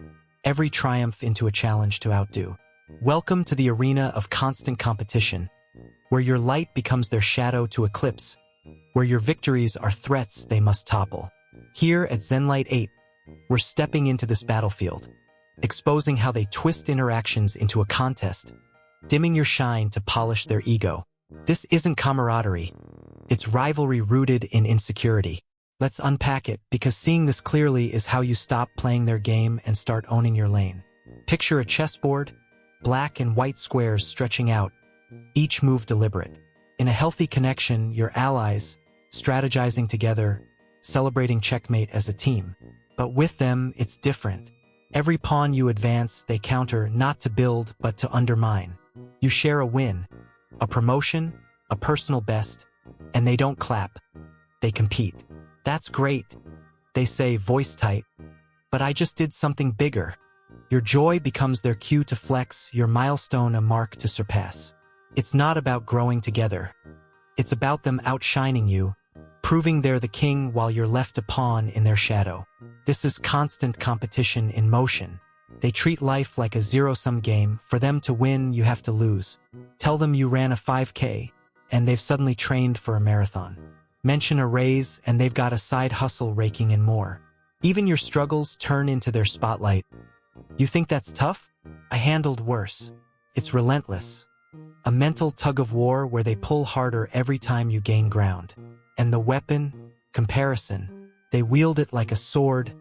every triumph into a challenge to outdo. Welcome to the arena of constant competition, where your light becomes their shadow to eclipse, where your victories are threats they must topple. Here at Zenlight 8, we're stepping into this battlefield, exposing how they twist interactions into a contest, dimming your shine to polish their ego. This isn't camaraderie. It's rivalry rooted in insecurity. Let's unpack it, because seeing this clearly is how you stop playing their game and start owning your lane. Picture a chessboard, black and white squares stretching out, each move deliberate. In a healthy connection, your allies, strategizing together, celebrating checkmate as a team. But with them, it's different. Every pawn you advance, they counter, not to build, but to undermine. You share a win, a promotion, a personal best, and they don't clap. They compete. That's great. They say, voice tight. But I just did something bigger. Your joy becomes their cue to flex, your milestone a mark to surpass. It's not about growing together. It's about them outshining you, proving they're the king while you're left a pawn in their shadow. This is constant competition in motion. They treat life like a zero-sum game. For them to win, you have to lose. Tell them you ran a 5K, and they've suddenly trained for a marathon. Mention a raise, and they've got a side hustle raking in more. Even your struggles turn into their spotlight. You think that's tough? I handled worse. It's relentless. A mental tug-of-war where they pull harder every time you gain ground. And the weapon? Comparison. They wield it like a sword,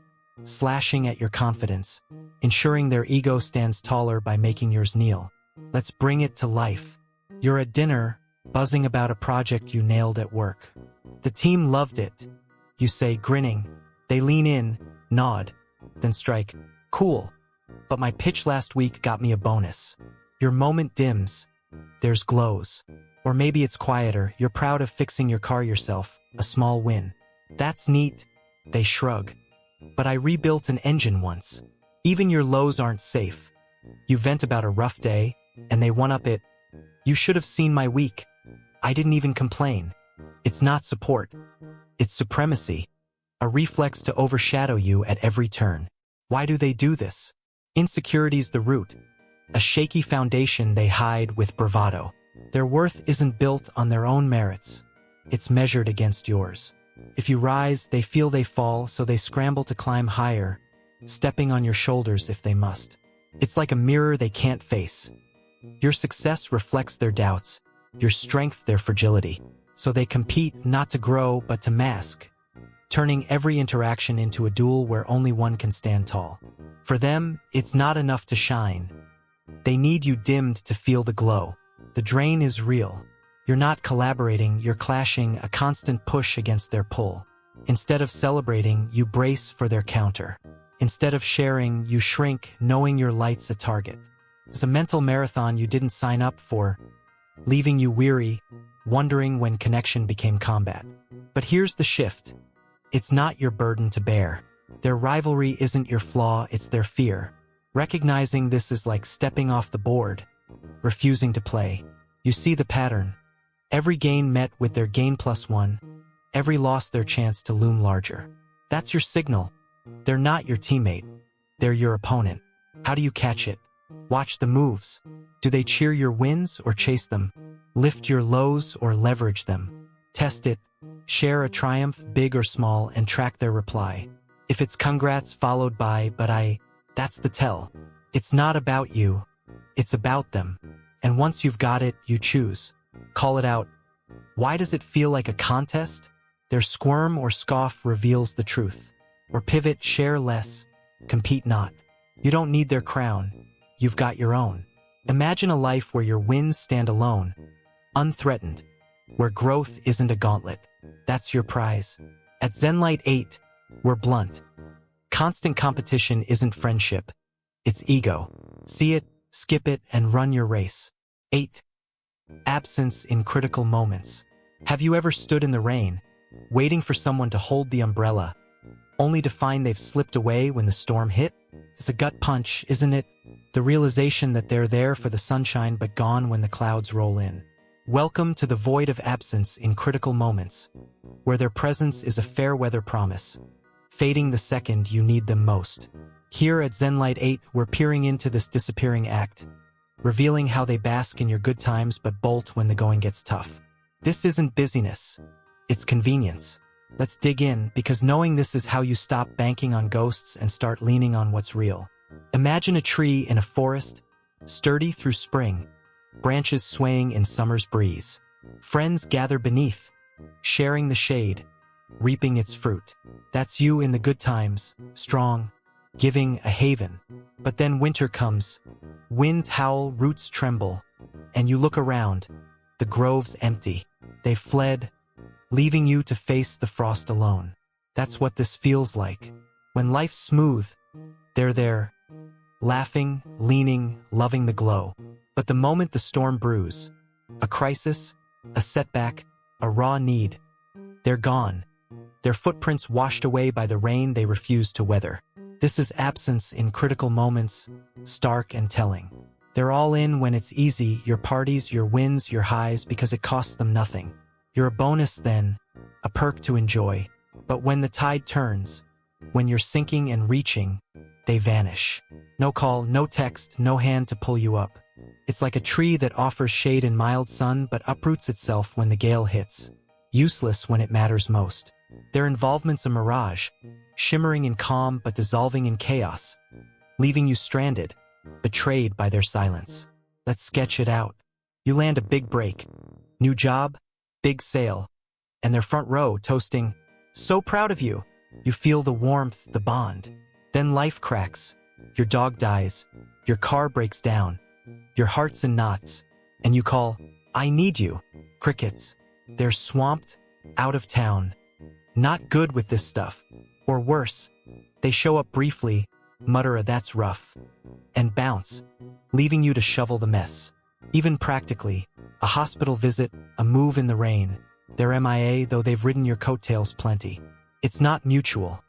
slashing at your confidence, ensuring their ego stands taller by making yours kneel. Let's bring it to life. You're at dinner, buzzing about a project you nailed at work. The team loved it. You say, grinning. They lean in, nod, then strike. Cool. But my pitch last week got me a bonus. Your moment dims. There's glows. Or maybe it's quieter. You're proud of fixing your car yourself. A small win. That's neat. They shrug. But I rebuilt an engine once. Even your lows aren't safe. You vent about a rough day, and they one-up it. You should have seen my week. I didn't even complain. It's not support. It's supremacy. A reflex to overshadow you at every turn. Why do they do this? Insecurity's the root. A shaky foundation they hide with bravado. Their worth isn't built on their own merits. It's measured against yours. If you rise, they feel they fall, so they scramble to climb higher, stepping on your shoulders if they must. It's like a mirror they can't face. Your success reflects their doubts, your strength their fragility. So they compete not to grow but to mask, turning every interaction into a duel where only one can stand tall. For them, it's not enough to shine. They need you dimmed to feel the glow. The drain is real. You're not collaborating, you're clashing, a constant push against their pull. Instead of celebrating, you brace for their counter. Instead of sharing, you shrink, knowing your light's a target. It's a mental marathon you didn't sign up for, leaving you weary, wondering when connection became combat. But here's the shift. It's not your burden to bear. Their rivalry isn't your flaw, it's their fear. Recognizing this is like stepping off the board, refusing to play. You see the pattern. Every gain met with their gain +1, every loss their chance to loom larger. That's your signal. They're not your teammate. They're your opponent. How do you catch it? Watch the moves. Do they cheer your wins or chase them? Lift your lows or leverage them? Test it. Share a triumph, big or small, and track their reply. If it's congrats followed by, that's the tell. It's not about you. It's about them. And once you've got it, you choose. Call it out. Why does it feel like a contest? Their squirm or scoff reveals the truth. Or pivot, share less, compete not. You don't need their crown. You've got your own. Imagine a life where your wins stand alone, unthreatened, where growth isn't a gauntlet. That's your prize. At ZenLight 8, we're blunt. Constant competition isn't friendship. It's ego. See it, skip it, and run your race. 8. Absence in critical moments. Have you ever stood in the rain, waiting for someone to hold the umbrella, only to find they've slipped away when the storm hit? It's a gut punch, isn't it? The realization that they're there for the sunshine but gone when the clouds roll in. Welcome to the void of absence in critical moments, where their presence is a fair weather promise, fading the second you need them most. Here at ZenLight 8, we're peering into this disappearing act, revealing how they bask in your good times but bolt when the going gets tough. This isn't busyness, it's convenience. Let's dig in, because knowing this is how you stop banking on ghosts and start leaning on what's real. Imagine a tree in a forest, sturdy through spring, branches swaying in summer's breeze. Friends gather beneath, sharing the shade, reaping its fruit. That's you in the good times, strong, giving a haven. But then winter comes, winds howl, roots tremble, and you look around. The grove's empty. They've fled, leaving you to face the frost alone. That's what this feels like. When life's smooth, they're there, laughing, leaning, loving the glow. But the moment the storm brews, a crisis, a setback, a raw need, they're gone. Their footprints washed away by the rain they refuse to weather. This is absence in critical moments, stark and telling. They're all in when it's easy, your parties, your wins, your highs, because it costs them nothing. You're a bonus then, a perk to enjoy. But when the tide turns, when you're sinking and reaching, they vanish. No call, no text, no hand to pull you up. It's like a tree that offers shade in mild sun but uproots itself when the gale hits. Useless when it matters most. Their involvement's a mirage, shimmering in calm but dissolving in chaos, leaving you stranded, betrayed by their silence. Let's sketch it out. You land a big break. New job, big sale, and their front row toasting, "So proud of you." You feel the warmth, the bond. Then life cracks. Your dog dies. Your car breaks down. Your heart's in knots. And you call, "I need you." Crickets. They're swamped, out of town. Not good with this stuff. Or worse, they show up briefly, mutter a "that's rough," and bounce, leaving you to shovel the mess. Even practically, a hospital visit, a move in the rain. They're MIA, though they've ridden your coattails plenty. It's not mutual.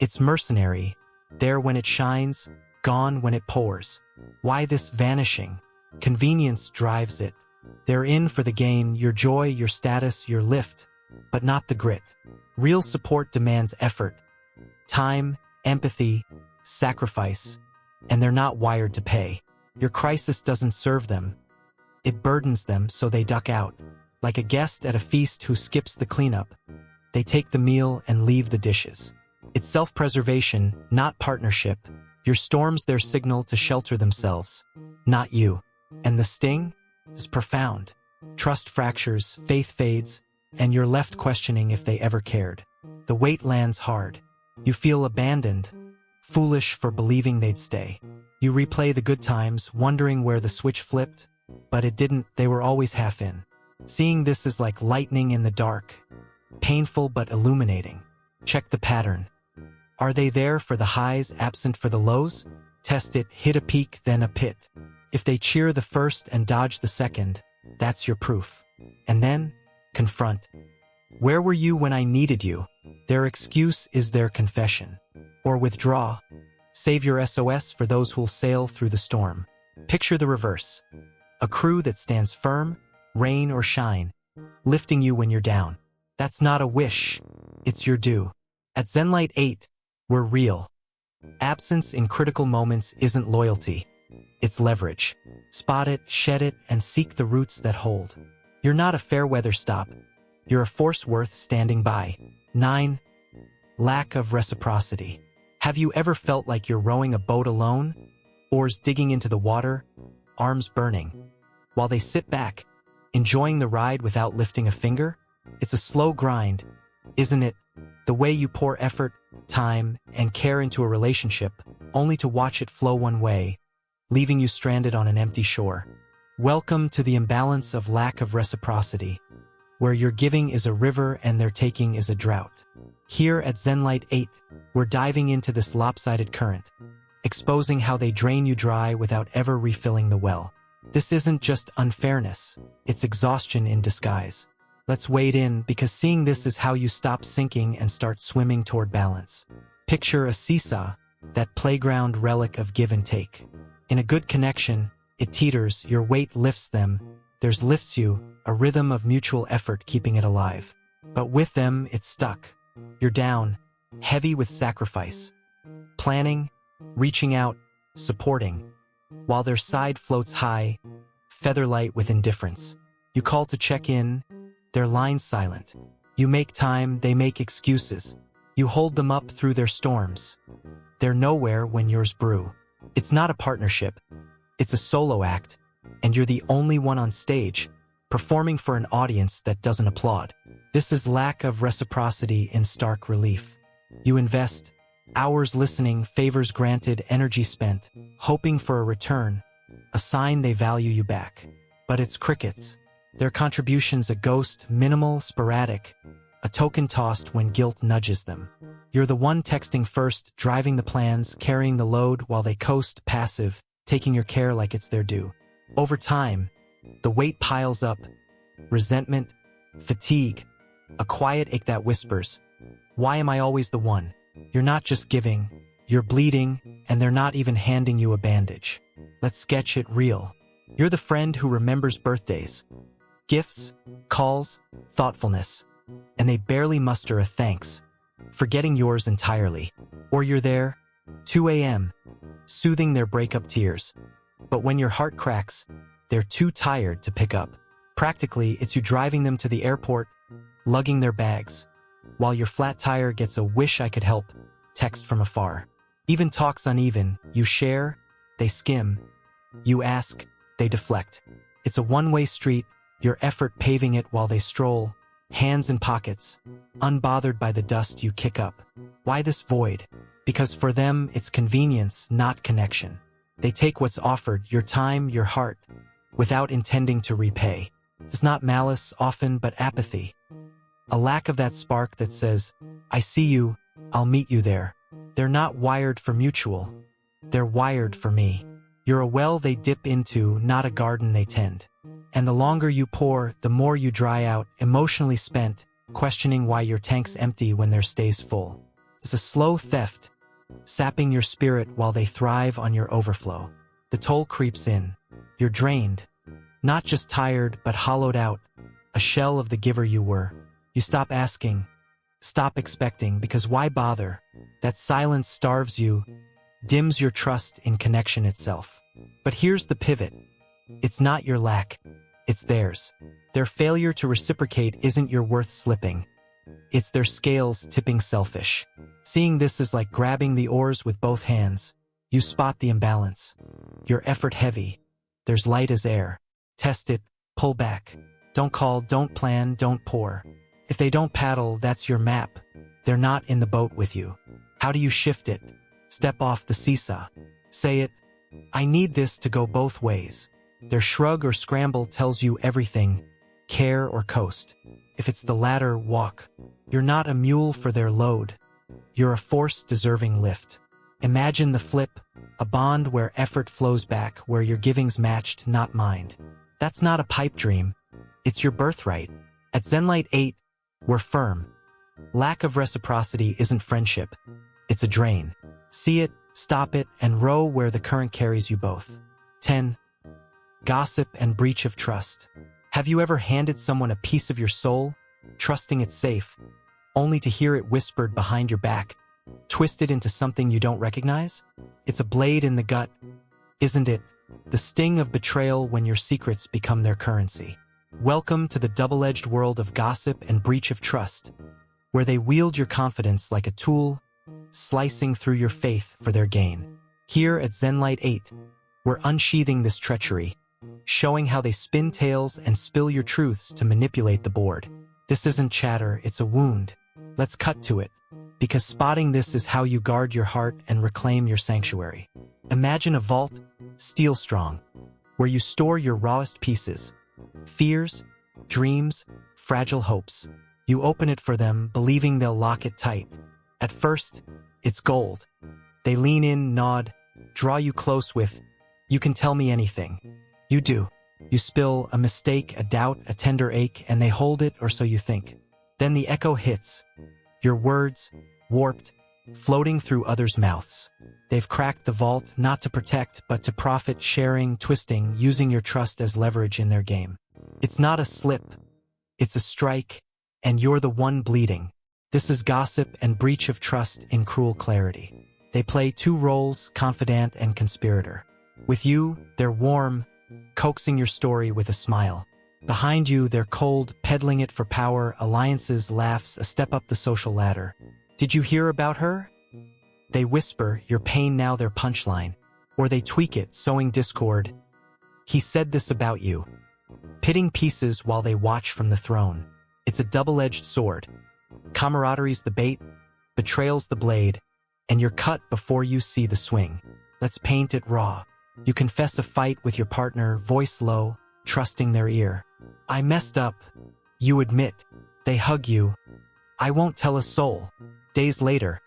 It's mercenary. There when it shines, gone when it pours. Why this vanishing? Convenience drives it. They're in for the gain, your joy, your status, your lift, but not the grit. Real support demands effort, time, empathy, sacrifice, and they're not wired to pay. Your crisis doesn't serve them. It burdens them, so they duck out. Like a guest at a feast who skips the cleanup. They take the meal and leave the dishes. It's self-preservation, not partnership. Your storm's their signal to shelter themselves, not you. And the sting is profound. Trust fractures, faith fades, and you're left questioning if they ever cared. The weight lands hard. You feel abandoned, foolish for believing they'd stay. You replay the good times, wondering where the switch flipped, but it didn't. They were always half in. Seeing this is like lightning in the dark, painful but illuminating. Check the pattern. Are they there for the highs, absent for the lows? Test it, hit a peak, then a pit. If they cheer the first and dodge the second, that's your proof. And then, confront. Where were you when I needed you? Their excuse is their confession. Or withdraw. Save your SOS for those who'll sail through the storm. Picture the reverse. A crew that stands firm, rain or shine, lifting you when you're down. That's not a wish, it's your due. At ZenLight 8, we're real. Absence in critical moments isn't loyalty, it's leverage. Spot it, shed it, and seek the roots that hold. You're not a fair weather stop, you're a force worth standing by. 9. Lack of reciprocity. Have you ever felt like you're rowing a boat alone? Oars digging into the water, arms burning, while they sit back, enjoying the ride without lifting a finger? It's a slow grind, isn't it? The way you pour effort, time, and care into a relationship, only to watch it flow one way, leaving you stranded on an empty shore. Welcome to the imbalance of lack of reciprocity, where your giving is a river and their taking is a drought. Here at ZenLight 8, we're diving into this lopsided current, exposing how they drain you dry without ever refilling the well. This isn't just unfairness, it's exhaustion in disguise. Let's wade in, because seeing this is how you stop sinking and start swimming toward balance. Picture a seesaw, that playground relic of give and take. In a good connection, it teeters, your weight lifts them, theirs lifts you, a rhythm of mutual effort keeping it alive. But with them, it's stuck. You're down, heavy with sacrifice. Planning, reaching out, supporting. While their side floats high, featherlight with indifference. You call to check in, their line's silent. You make time, they make excuses. You hold them up through their storms. They're nowhere when yours brew. It's not a partnership. It's a solo act, and you're the only one on stage, performing for an audience that doesn't applaud. This is lack of reciprocity in stark relief. You invest hours listening, favors granted, energy spent, hoping for a return, a sign they value you back. But it's crickets. Their contribution's a ghost, minimal, sporadic, a token tossed when guilt nudges them. You're the one texting first, driving the plans, carrying the load while they coast, passive, taking your care like it's their due. Over time, the weight piles up, resentment, fatigue, a quiet ache that whispers, "Why am I always the one?" You're not just giving, You're bleeding, and they're not even handing you a bandage. Let's sketch it real. You're the friend who remembers birthdays, gifts, calls, thoughtfulness, and they barely muster a thanks, forgetting yours entirely. Or you're there, 2 a.m., soothing their breakup tears. But when your heart cracks, they're too tired to pick up. Practically, it's you driving them to the airport, lugging their bags, while your flat tire gets a "wish I could help" text from afar. Even talks uneven, you share, they skim. You ask, they deflect. It's a one-way street, your effort paving it while they stroll, hands in pockets, unbothered by the dust you kick up. Why this void? Because for them, it's convenience, not connection. They take what's offered, your time, your heart, without intending to repay. It's not malice often, but apathy. A lack of that spark that says, I see you, I'll meet you there. They're not wired for mutual. They're wired for me. You're a well they dip into, not a garden they tend. And the longer you pour, the more you dry out, emotionally spent, questioning why your tank's empty when theirs stays full. It's a slow theft, sapping your spirit while they thrive on your overflow. The toll creeps in. You're drained. Not just tired, but hollowed out, a shell of the giver you were. You stop asking, stop expecting, because why bother? That silence starves you, dims your trust in connection itself. But here's the pivot. It's not your lack, it's theirs. Their failure to reciprocate isn't your worth slipping. It's their scales tipping selfish. Seeing this is like grabbing the oars with both hands. You spot the imbalance. Your effort heavy. There's light as air. Test it, pull back. Don't call, don't plan, don't pour. If they don't paddle, that's your map. They're not in the boat with you. How do you shift it? Step off the seesaw. Say it, I need this to go both ways. Their shrug or scramble tells you everything, care or coast. If it's the latter, walk. You're not a mule for their load. You're a force deserving lift. Imagine the flip, a bond where effort flows back, where your giving's matched, not mined. That's not a pipe dream. It's your birthright. At Zenlight 8, we're firm. Lack of reciprocity isn't friendship. It's a drain. See it, stop it, and row where the current carries you both. 10. Gossip and breach of trust. Have you ever handed someone a piece of your soul, trusting it's safe, only to hear it whispered behind your back, twisted into something you don't recognize? It's a blade in the gut, isn't it? The sting of betrayal when your secrets become their currency. Welcome to the double-edged world of gossip and breach of trust, where they wield your confidence like a tool, slicing through your faith for their gain. Here at Zenlight 8, we're unsheathing this treachery, showing how they spin tales and spill your truths to manipulate the board. This isn't chatter, it's a wound. Let's cut to it, because spotting this is how you guard your heart and reclaim your sanctuary. Imagine a vault, steel strong, where you store your rawest pieces, fears, dreams, fragile hopes. You open it for them, believing they'll lock it tight. At first, it's gold. They lean in, nod, draw you close with, "You can tell me anything." You do. You spill a mistake, a doubt, a tender ache, and they hold it, or so you think. Then the echo hits. Your words, warped, floating through others' mouths. They've cracked the vault, not to protect, but to profit, sharing, twisting, using your trust as leverage in their game. It's not a slip. It's a strike, and you're the one bleeding. This is gossip and breach of trust in cruel clarity. They play two roles, confidant and conspirator. With you, they're warm, coaxing your story with a smile. Behind you, they're cold, peddling it for power, alliances, laughs, a step up the social ladder. Did you hear about her? They whisper, your pain now their punchline. Or they tweak it, sowing discord. He said this about you. Pitting pieces while they watch from the throne. It's a double-edged sword. Camaraderie's the bait, betrayal's the blade, and you're cut before you see the swing. Let's paint it raw. You confess a fight with your partner, voice low, trusting their ear. I messed up. You admit. They hug you. I won't tell a soul. Days later,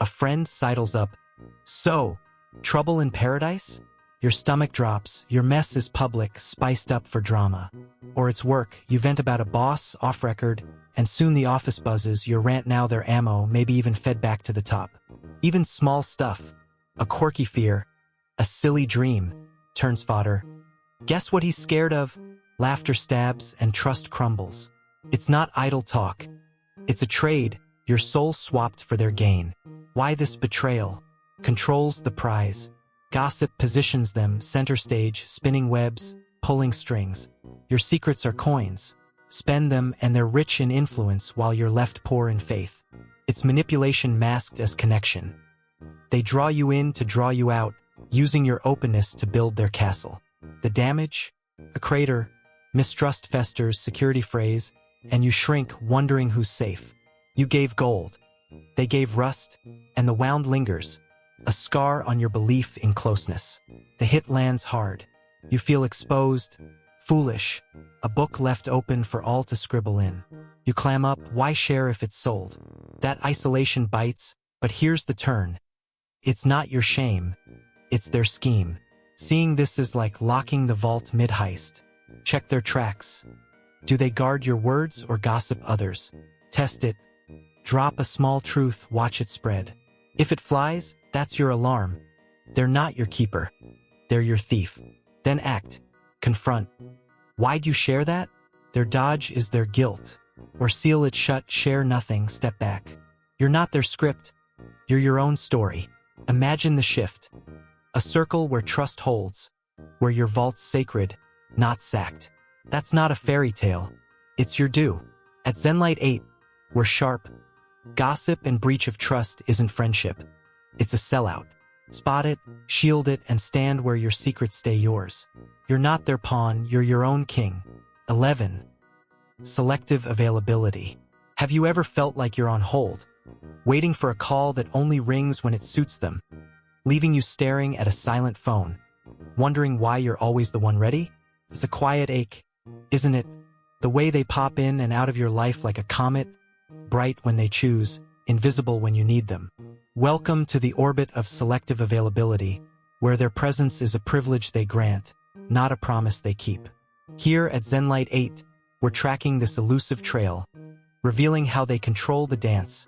a friend sidles up. So, trouble in paradise? Your stomach drops, your mess is public, spiced up for drama. Or it's work, you vent about a boss, off record, and soon the office buzzes, your rant now their ammo, maybe even fed back to the top. Even small stuff, a quirky fear, a silly dream, turns fodder. Guess what he's scared of? Laughter stabs and trust crumbles. It's not idle talk. It's a trade, your soul swapped for their gain. Why this betrayal? Controls the prize. Gossip positions them center stage, spinning webs, pulling strings. Your secrets are coins. Spend them and they're rich in influence while you're left poor in faith. It's manipulation masked as connection. They draw you in to draw you out, using your openness to build their castle. The damage? A crater. Mistrust festers, security phrase, and you shrink, wondering who's safe. You gave gold. They gave rust, and the wound lingers, a scar on your belief in closeness. The hit lands hard. You feel exposed, foolish, a book left open for all to scribble in. You clam up, why share if it's sold? That isolation bites, but here's the turn. It's not your shame, it's their scheme. Seeing this is like locking the vault mid-heist. Check their tracks. Do they guard your words or gossip others? Test it. Drop a small truth, watch it spread. If it flies, that's your alarm. They're not your keeper. They're your thief. Then act. Confront. Why'd you share that? Their dodge is their guilt. Or seal it shut, share nothing, step back. You're not their script. You're your own story. Imagine the shift. A circle where trust holds, where your vault's sacred, not sacked. That's not a fairy tale. It's your due. At Zenlight 8, we're sharp. Gossip and breach of trust isn't friendship. It's a sellout. Spot it, shield it, and stand where your secrets stay yours. You're not their pawn, you're your own king. 11. Selective availability. Have you ever felt like you're on hold, waiting for a call that only rings when it suits them, leaving you staring at a silent phone, wondering why you're always the one ready? It's a quiet ache, isn't it? The way they pop in and out of your life like a comet, bright when they choose, invisible when you need them. Welcome to the orbit of selective availability, where their presence is a privilege they grant, not a promise they keep. Here at Zenlight 8, we're tracking this elusive trail, revealing how they control the dance,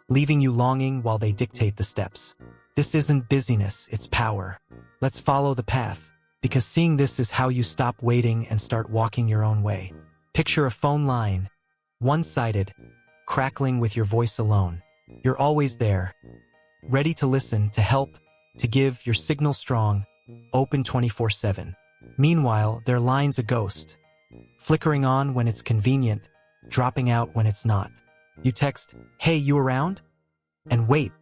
leaving you longing while they dictate the steps. This isn't busyness, it's power. Let's follow the path, because seeing this is how you stop waiting and start walking your own way. Picture a phone line, one-sided, crackling with your voice alone. You're always there, ready to listen, to help, to give, your signal strong, open 24/7. Meanwhile, their line's a ghost, flickering on when it's convenient, dropping out when it's not. You text, "Hey, you around?" And wait,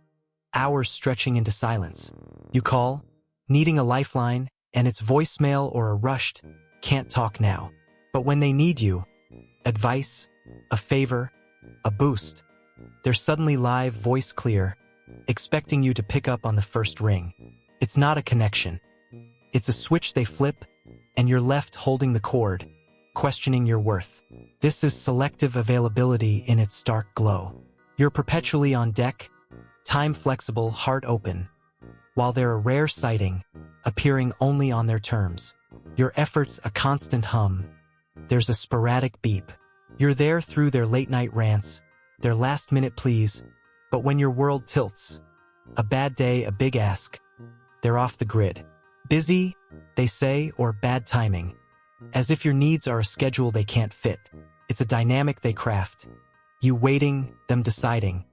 hours stretching into silence. You call, needing a lifeline, and it's voicemail or a rushed, "Can't talk now." But when they need you, advice, a favor, a boost, they're suddenly live, voice clear, expecting you to pick up on the first ring. It's not a connection. It's a switch they flip, and you're left holding the cord, questioning your worth. This is selective availability in its stark glow. You're perpetually on deck, time flexible, heart open, while they're a rare sighting, appearing only on their terms. Your efforts a constant hum. There's a sporadic beep. You're there through their late-night rants, their last-minute pleas, but when your world tilts, a bad day, a big ask, they're off the grid. Busy, they say, or bad timing, as if your needs are a schedule they can't fit. It's a dynamic they craft. You waiting, them deciding,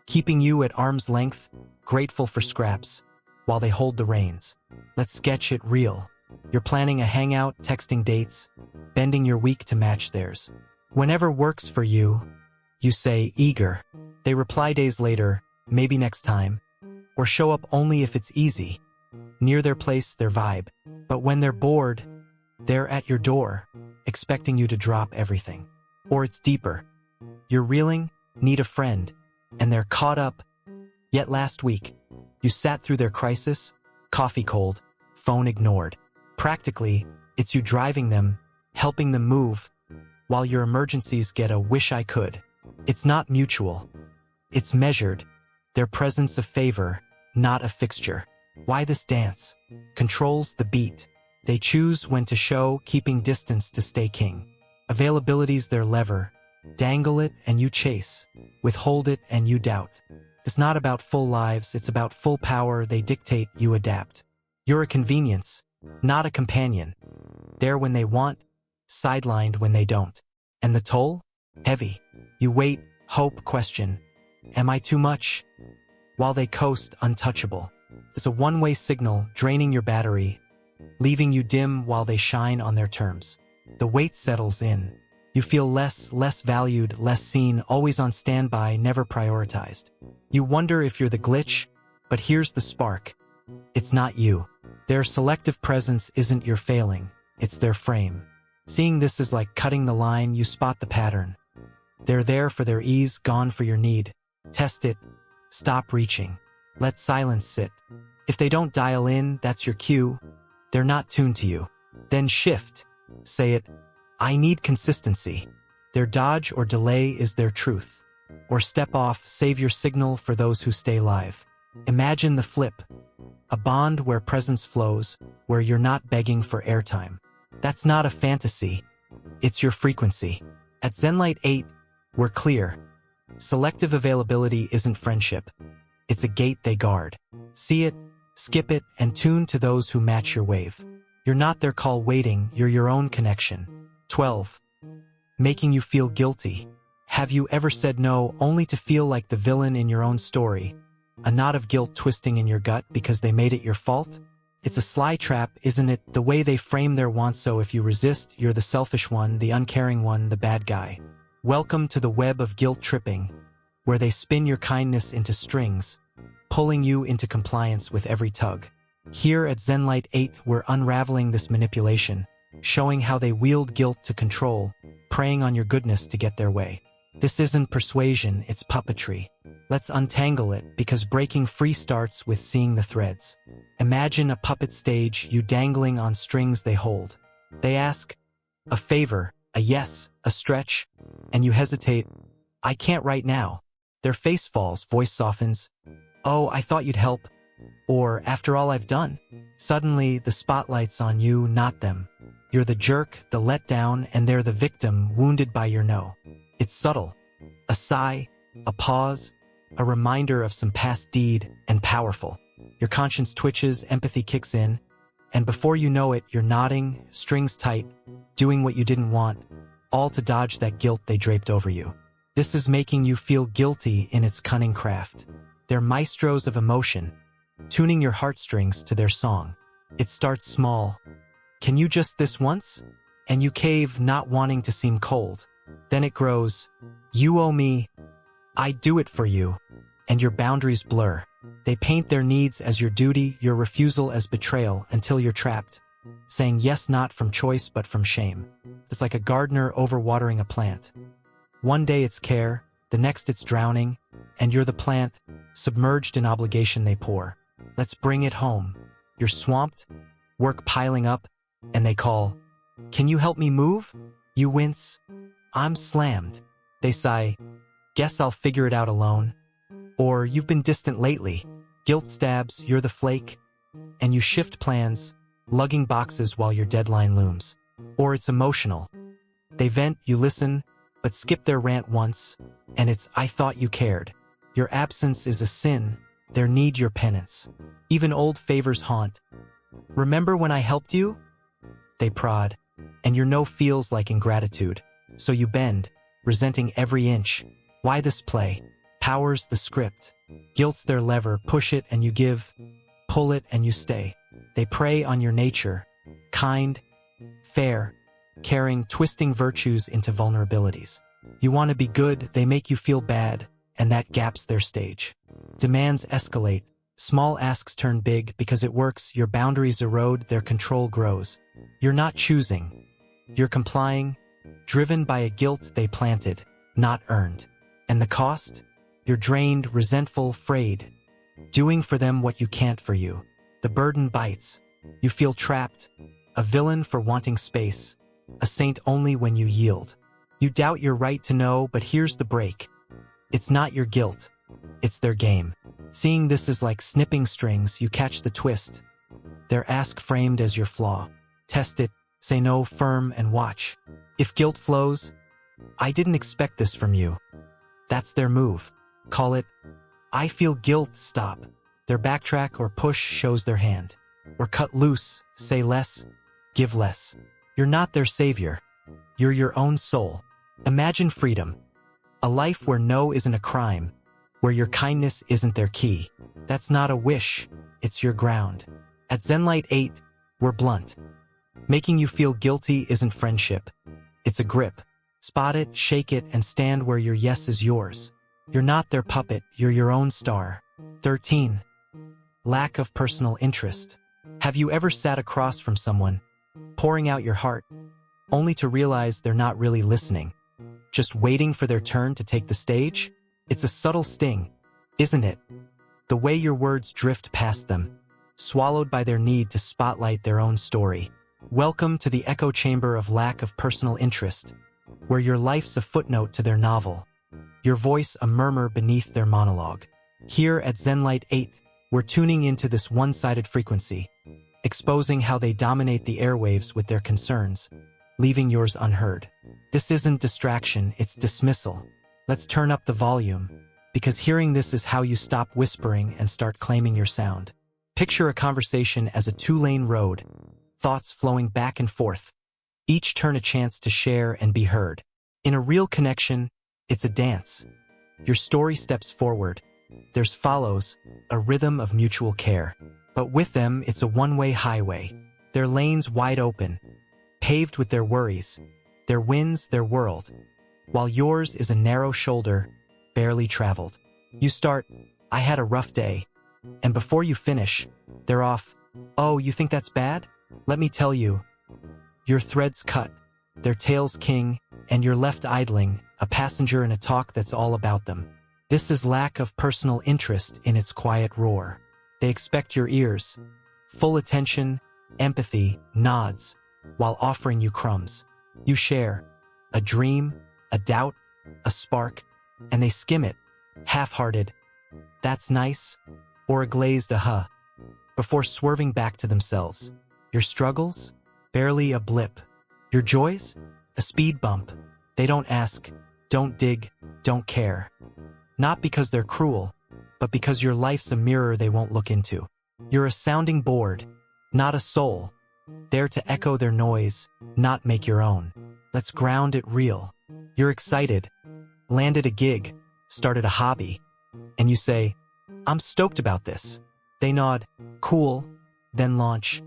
keeping you at arm's length, grateful for scraps, while they hold the reins. Let's sketch it real. You're planning a hangout, texting dates, bending your week to match theirs. Whenever works for you, you say, eager. They reply days later, maybe next time, or show up only if it's easy, near their place, their vibe. But when they're bored, they're at your door, expecting you to drop everything. Or it's deeper. You're reeling, need a friend, and they're caught up. Yet last week, you sat through their crisis, coffee cold, phone ignored. Practically, it's you driving them, helping them move, while your emergencies get a wish I could. It's not mutual. It's measured. Their presence a favor, not a fixture. Why this dance? Controls the beat. They choose when to show, keeping distance to stay king. Availability's their lever. Dangle it and you chase. Withhold it and you doubt. It's not about full lives, it's about full power. They dictate, you adapt. You're a convenience, not a companion. There when they want, sidelined when they don't. And the toll? Heavy. You wait, hope, question. Am I too much? While they coast, untouchable. It's a one-way signal, draining your battery, leaving you dim while they shine on their terms. The weight settles in. You feel less valued, less seen, always on standby, never prioritized. You wonder if you're the glitch, but here's the spark. It's not you. Their selective presence isn't your failing, it's their frame. Seeing this is like cutting the line, you spot the pattern. They're there for their ease, gone for your need. Test it. Stop reaching. Let silence sit. If they don't dial in, that's your cue. They're not tuned to you. Then shift. Say it. I need consistency. Their dodge or delay is their truth. Or step off, save your signal for those who stay live. Imagine the flip. A bond where presence flows, where you're not begging for airtime. That's not a fantasy. It's your frequency. At ZenLight 8, we're clear. Selective availability isn't friendship. It's a gate they guard. See it, skip it, and tune to those who match your wave. You're not their call waiting, you're your own connection. 12. Making you feel guilty. Have you ever said no only to feel like the villain in your own story? A knot of guilt twisting in your gut because they made it your fault? It's a sly trap, isn't it? The way they frame their wants, so if you resist, you're the selfish one, the uncaring one, the bad guy. Welcome to the web of guilt tripping, where they spin your kindness into strings, pulling you into compliance with every tug. Here at ZenLight 8, we're unraveling this manipulation, showing how they wield guilt to control, preying on your goodness to get their way. This isn't persuasion, it's puppetry. Let's untangle it, because breaking free starts with seeing the threads. Imagine a puppet stage, you dangling on strings they hold. They ask a favor, a yes, a stretch, and you hesitate. I can't right now. Their face falls, voice softens. Oh, I thought you'd help. Or, after all I've done. Suddenly, the spotlight's on you, not them. You're the jerk, the letdown, and they're the victim, wounded by your no. It's subtle. A sigh, a pause, a reminder of some past deed, and powerful. Your conscience twitches, empathy kicks in, and before you know it, you're nodding, strings tight, doing what you didn't want, all to dodge that guilt they draped over you. This is making you feel guilty in its cunning craft. They're maestros of emotion, tuning your heartstrings to their song. It starts small. Can you just this once? And you cave, not wanting to seem cold. Then it grows. You owe me. I do it for you. And your boundaries blur. They paint their needs as your duty, your refusal as betrayal, until you're trapped, saying yes not from choice but from shame. It's like a gardener overwatering a plant. One day it's care, the next it's drowning, and you're the plant, submerged in obligation they pour. Let's bring it home. You're swamped, work piling up, and they call. Can you help me move? You wince. I'm slammed. They sigh. Guess I'll figure it out alone. Or you've been distant lately. Guilt stabs, you're the flake, and you shift plans, lugging boxes while your deadline looms. Or it's emotional. They vent, you listen, but skip their rant once, and it's I thought you cared. Your absence is a sin, their need your penance. Even old favors haunt. Remember when I helped you? They prod, and your no feels like ingratitude. So you bend, resenting every inch. Why this play? Power's the script. Guilt's their lever, push it and you give, pull it and you stay. They prey on your nature, kind, fair, caring, twisting virtues into vulnerabilities. You want to be good, they make you feel bad, and that gaps their stage. Demands escalate, small asks turn big because it works, your boundaries erode, their control grows. You're not choosing, you're complying, driven by a guilt they planted, not earned. And the cost? You're drained, resentful, frayed, doing for them what you can't for you. The burden bites. You feel trapped, a villain for wanting space, a saint only when you yield. You doubt your right to know, but here's the break. It's not your guilt, it's their game. Seeing this is like snipping strings, you catch the twist. Their ask framed as your flaw. Test it, say no firm and watch. If guilt flows, I didn't expect this from you. That's their move. Call it, I feel guilt, stop. Their backtrack or push shows their hand. Or cut loose, say less, give less. You're not their savior. You're your own soul. Imagine freedom. A life where no isn't a crime, where your kindness isn't their key. That's not a wish, it's your ground. At Zenlight 8, we're blunt. Making you feel guilty isn't friendship. It's a grip. Spot it, shake it, and stand where your yes is yours. You're not their puppet, you're your own star. 13. Lack of personal interest. Have you ever sat across from someone, pouring out your heart, only to realize they're not really listening, just waiting for their turn to take the stage? It's a subtle sting, isn't it? The way your words drift past them, swallowed by their need to spotlight their own story. Welcome to the echo chamber of lack of personal interest, where your life's a footnote to their novel, your voice a murmur beneath their monologue. Here at Zenlight 8, we're tuning into this one-sided frequency, exposing how they dominate the airwaves with their concerns, leaving yours unheard. This isn't distraction, it's dismissal. Let's turn up the volume, because hearing this is how you stop whispering and start claiming your sound. Picture a conversation as a two-lane road, thoughts flowing back and forth, each turn a chance to share and be heard. In a real connection, it's a dance. Your story steps forward. There's follows, a rhythm of mutual care. But with them, it's a one-way highway. Their lanes wide open, paved with their worries, their wins, their world, while yours is a narrow shoulder, barely traveled. You start, I had a rough day, and before you finish, they're off. Oh, you think that's bad? Let me tell you. Your threads cut, their tails king, and you're left idling, a passenger in a talk that's all about them. This is lack of personal interest in its quiet roar. They expect your ears, full attention, empathy, nods, while offering you crumbs. You share a dream, a doubt, a spark, and they skim it, half-hearted, that's nice, or a glazed aha, before swerving back to themselves. Your struggles? Barely a blip. Your joys? A speed bump. They don't ask, don't dig, don't care. Not because they're cruel, but because your life's a mirror they won't look into. You're a sounding board, not a soul, there to echo their noise, not make your own. Let's ground it real. You're excited, landed a gig, started a hobby, and you say, I'm stoked about this. They nod, cool, then launch.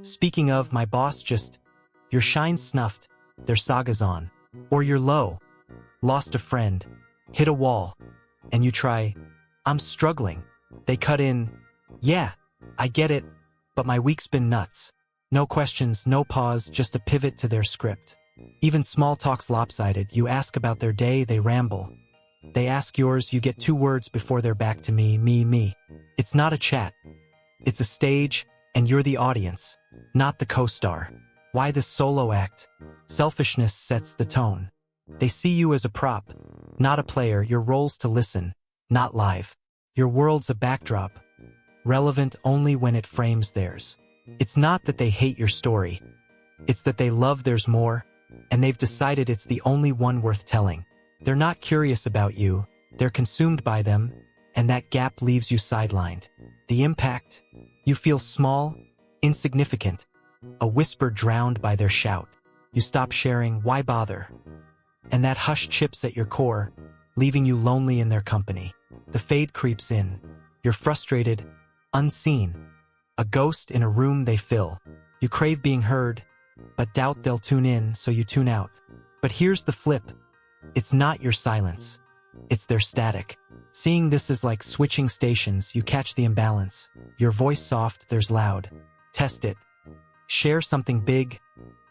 Speaking of, my boss just, your shine's snuffed, their saga's on. Or you're low, lost a friend, hit a wall, and you try, I'm struggling. They cut in, yeah, I get it, but my week's been nuts. No questions, no pause, just a pivot to their script. Even small talk's lopsided. You ask about their day, they ramble. They ask yours, you get 2 words before they're back to me. It's not a chat. It's a stage, and you're the audience, not the co-star. Why this solo act? Selfishness sets the tone. They see you as a prop, not a player. Your role's to listen, not live. Your world's a backdrop, relevant only when it frames theirs. It's not that they hate your story. It's that they love theirs more, and they've decided it's the only one worth telling. They're not curious about you, they're consumed by them, and that gap leaves you sidelined. The impact? You feel small, insignificant, a whisper drowned by their shout. You stop sharing, why bother? And that hush chips at your core, leaving you lonely in their company. The fade creeps in. You're frustrated, unseen, a ghost in a room they fill. You crave being heard, but doubt they'll tune in, so you tune out. But here's the flip. It's not your silence. It's their static. Seeing this is like switching stations. You catch the imbalance. Your voice soft, theirs loud. Test it. Share something big,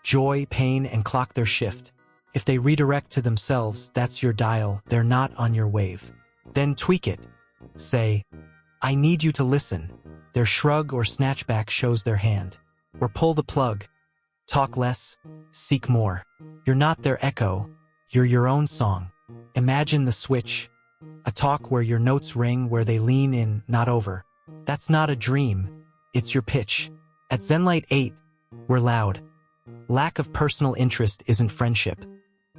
joy, pain, and clock their shift. If they redirect to themselves, that's your dial. They're not on your wave. Then tweak it. Say, I need you to listen. Their shrug or snatchback shows their hand. Or pull the plug. Talk less, seek more. You're not their echo. You're your own song. Imagine the switch. A talk where your notes ring, where they lean in, not over. That's not a dream. It's your pitch. At Zenlight 8, we're loud. Lack of personal interest isn't friendship.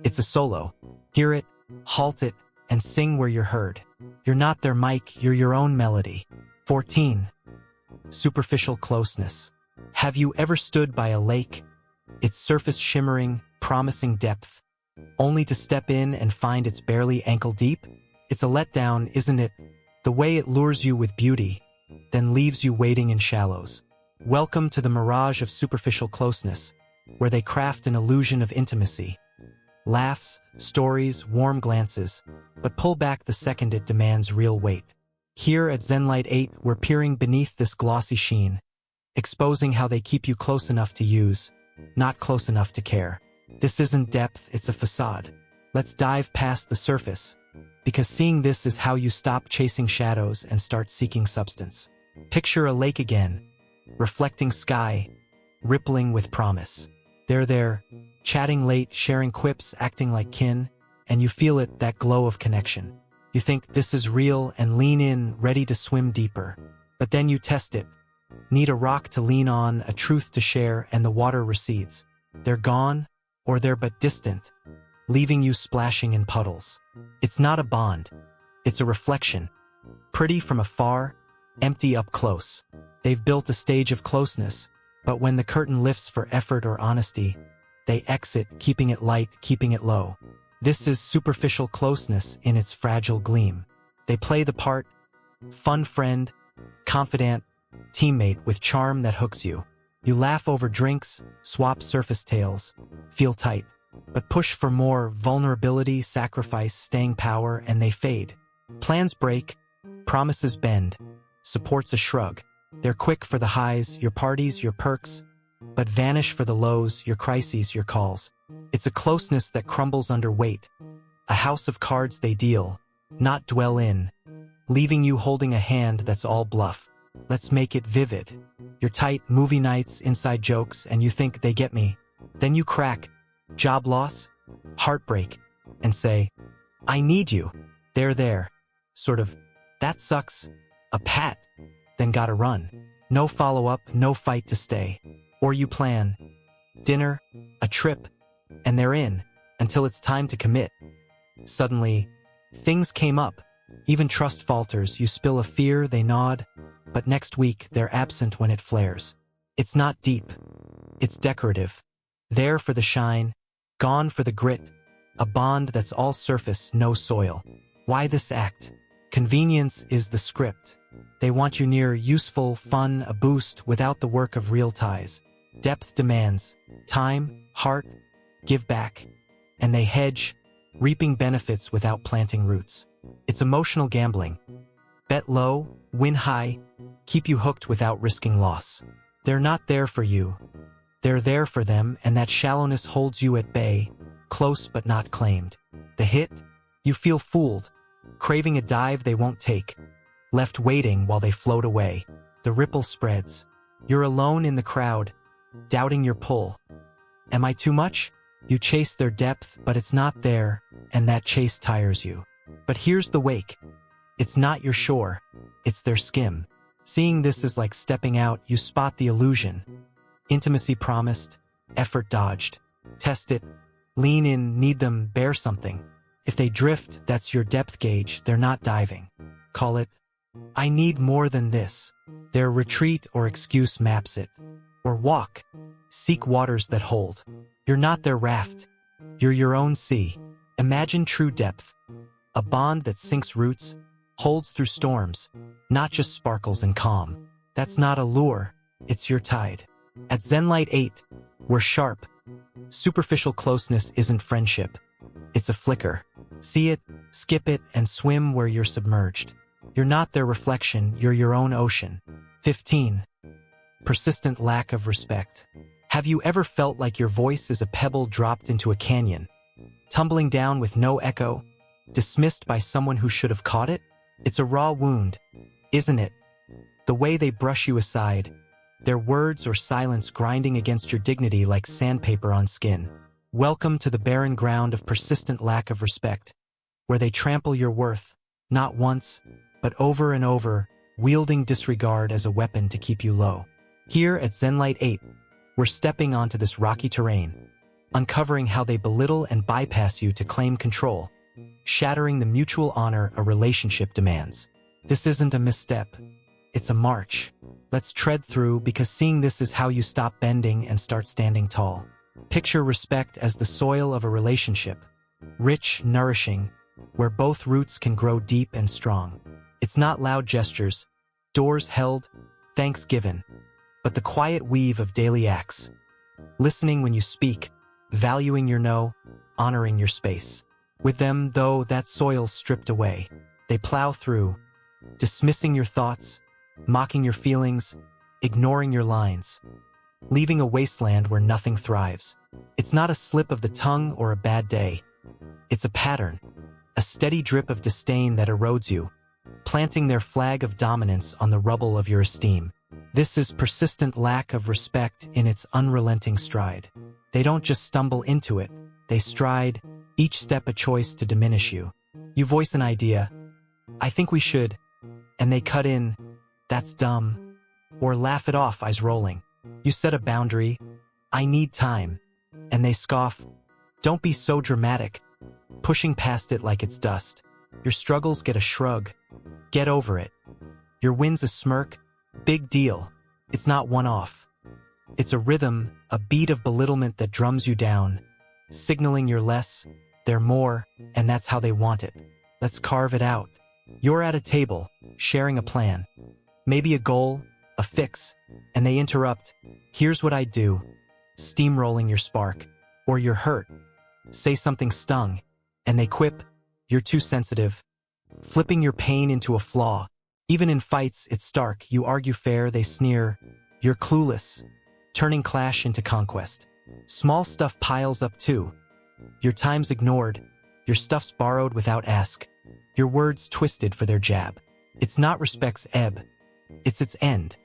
It's a solo. Hear it, halt it, and sing where you're heard. You're not their mic, you're your own melody. 14. Superficial closeness. Have you ever stood by a lake, its surface shimmering, promising depth, only to step in and find it's barely ankle deep? It's a letdown, isn't it? The way it lures you with beauty, then leaves you waiting in shallows. Welcome to the mirage of superficial closeness, where they craft an illusion of intimacy. Laughs, stories, warm glances, but pull back the second it demands real weight. Here at ZenLight 8, we're peering beneath this glossy sheen, exposing how they keep you close enough to use, not close enough to care. This isn't depth, it's a facade. Let's dive past the surface, because seeing this is how you stop chasing shadows and start seeking substance. Picture a lake again, reflecting sky, rippling with promise. They're there, chatting late, sharing quips, acting like kin, and you feel it, that glow of connection. You think this is real and lean in, ready to swim deeper. But then you test it. Need a rock to lean on, a truth to share, and the water recedes. They're gone, or they're but distant, leaving you splashing in puddles. It's not a bond. It's a reflection. Pretty from afar, empty up close. They've built a stage of closeness, but when the curtain lifts for effort or honesty, they exit, keeping it light, keeping it low. This is superficial closeness in its fragile gleam. They play the part, fun friend, confidant, teammate with charm that hooks you. You laugh over drinks, swap surface tales, feel tight, but push for more, vulnerability, sacrifice, staying power, and they fade. Plans break, promises bend, supports a shrug. They're quick for the highs, your parties, your perks, but vanish for the lows, your crises, your calls. It's a closeness that crumbles under weight, a house of cards they deal, not dwell in, leaving you holding a hand that's all bluff. Let's make it vivid. You're tight, movie nights, inside jokes, and you think they get me. Then you crack, job loss, heartbreak, and say, I need you. They're there. Sort of, that sucks, a pat, then gotta run. No follow-up, no fight to stay. Or you plan, dinner, a trip, and they're in, until it's time to commit. Suddenly, things came up. Even trust falters, you spill a fear, they nod, but next week they're absent when it flares. It's not deep. It's decorative. There for the shine, gone for the grit, a bond that's all surface, no soil. Why this act? Convenience is the script. They want you near, useful, fun, a boost without the work of real ties. Depth demands time, heart, give back, and they hedge, reaping benefits without planting roots. It's emotional gambling. Bet low, win high, keep you hooked without risking loss. They're not there for you. They're there for them, and that shallowness holds you at bay, close but not claimed. The hit? You feel fooled, craving a dive they won't take, left waiting while they float away. The ripple spreads. You're alone in the crowd, doubting your pull. Am I too much? You chase their depth, but it's not there, and that chase tires you. But here's the wake. It's not your shore, it's their skim. Seeing this is like stepping out, you spot the illusion. Intimacy promised, effort dodged. Test it, lean in, need them, bear something. If they drift, that's your depth gauge, they're not diving. Call it, I need more than this. Their retreat or excuse maps it. Or walk, seek waters that hold. You're not their raft, you're your own sea. Imagine true depth, a bond that sinks roots, holds through storms, not just sparkles and calm. That's not a lure, it's your tide. At ZenLight 8, we're sharp. Superficial closeness isn't friendship, it's a flicker. See it, skip it, and swim where you're submerged. You're not their reflection, you're your own ocean. 15. Persistent lack of respect. Have you ever felt like your voice is a pebble dropped into a canyon, tumbling down with no echo, dismissed by someone who should have caught it? It's a raw wound, isn't it? The way they brush you aside, their words or silence grinding against your dignity like sandpaper on skin. Welcome to the barren ground of persistent lack of respect, where they trample your worth, not once, but over and over, wielding disregard as a weapon to keep you low. Here at ZenLight 8, we're stepping onto this rocky terrain, uncovering how they belittle and bypass you to claim control. shattering the mutual honor a relationship demands. This isn't a misstep. It's a march. Let's tread through, because seeing this is how you stop bending and start standing tall. Picture respect as the soil of a relationship. Rich, nourishing, where both roots can grow deep and strong. It's not loud gestures, doors held, thanks given, but the quiet weave of daily acts. Listening when you speak, valuing your no, honoring your space. With them, though, that soil's stripped away. They plow through, dismissing your thoughts, mocking your feelings, ignoring your lines, leaving a wasteland where nothing thrives. It's not a slip of the tongue or a bad day. It's a pattern, a steady drip of disdain that erodes you, planting their flag of dominance on the rubble of your esteem. This is persistent lack of respect in its unrelenting stride. They don't just stumble into it, they stride, each step a choice to diminish you. You voice an idea, I think we should, and they cut in, that's dumb, or laugh it off, eyes rolling. You set a boundary, I need time, and they scoff, don't be so dramatic, pushing past it like it's dust. Your struggles get a shrug, get over it. Your wins a smirk, big deal. It's not one-off. It's a rhythm, a beat of belittlement that drums you down, signaling you're less, they're more, and that's how they want it. Let's carve it out. You're at a table, sharing a plan, maybe a goal, a fix, and they interrupt. Here's what I do. Steamrolling your spark, or you're hurt. Say something stung, and they quip, you're too sensitive. Flipping your pain into a flaw. Even in fights, it's stark. You argue fair, they sneer. You're clueless. Turning clash into conquest. Small stuff piles up too. Your time's ignored. Your stuff's borrowed without ask. Your words twisted for their jab. It's not respect's ebb. It's its end.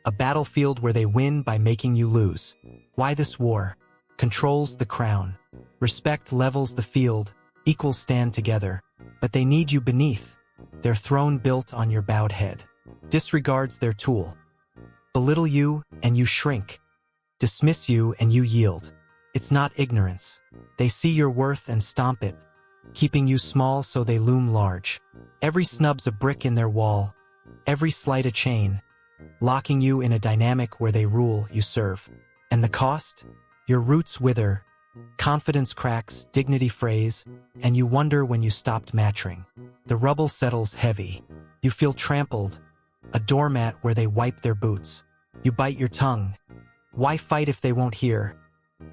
A battlefield where they win by making you lose. Why this war? Controls the crown. Respect levels the field. Equals stand together. But they need you beneath. Their throne built on your bowed head. Disregards their tool. Belittle you and you shrink. Dismiss you and you yield. It's not ignorance. They see your worth and stomp it, keeping you small so they loom large. Every snub's a brick in their wall, every slight a chain, locking you in a dynamic where they rule, you serve. And the cost? Your roots wither, confidence cracks, dignity frays, and you wonder when you stopped matching. The rubble settles heavy. You feel trampled, a doormat where they wipe their boots. You bite your tongue. Why fight if they won't hear?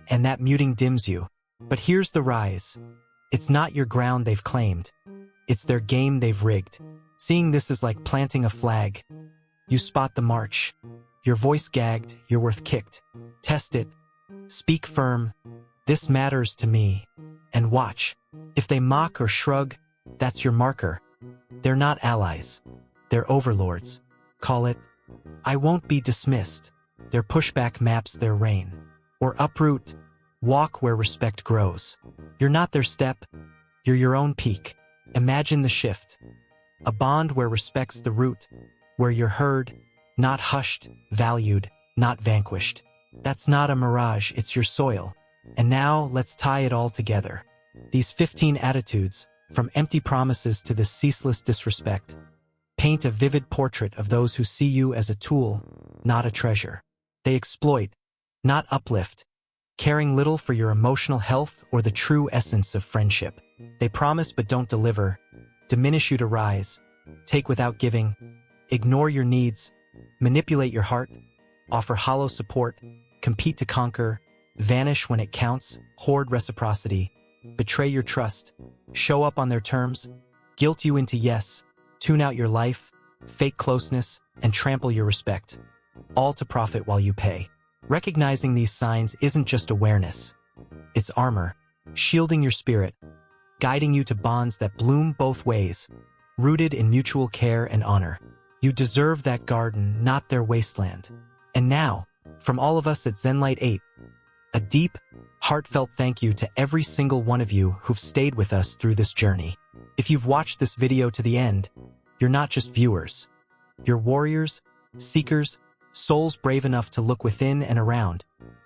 And that muting dims you. But here's the rise. It's not your ground they've claimed. It's their game they've rigged. Seeing this is like planting a flag. You spot the march. Your voice gagged, your worth kicked. Test it. Speak firm. This matters to me. And watch. If they mock or shrug, that's your marker. They're not allies. They're overlords. Call it, I won't be dismissed. Their pushback maps their reign. Or uproot, walk where respect grows. You're not their step, you're your own peak. Imagine the shift. A bond where respect's the root, where you're heard, not hushed, valued, not vanquished. That's not a mirage, it's your soil. And now, let's tie it all together. These 15 attitudes, from empty promises to this ceaseless disrespect, paint a vivid portrait of those who see you as a tool, not a treasure. They exploit, not uplift, caring little for your emotional health or the true essence of friendship. They promise but don't deliver, diminish you to rise, take without giving, ignore your needs, manipulate your heart, offer hollow support, compete to conquer, vanish when it counts, hoard reciprocity, betray your trust, show up on their terms, guilt you into yes, tune out your life, fake closeness, and trample your respect, all to profit while you pay. Recognizing these signs isn't just awareness. It's armor, shielding your spirit, guiding you to bonds that bloom both ways, rooted in mutual care and honor. You deserve that garden, not their wasteland. And now, from all of us at ZenLight 8, a deep, heartfelt thank you to every single one of you who've stayed with us through this journey. If you've watched this video to the end, you're not just viewers. You're warriors, seekers, souls brave enough to look within and around,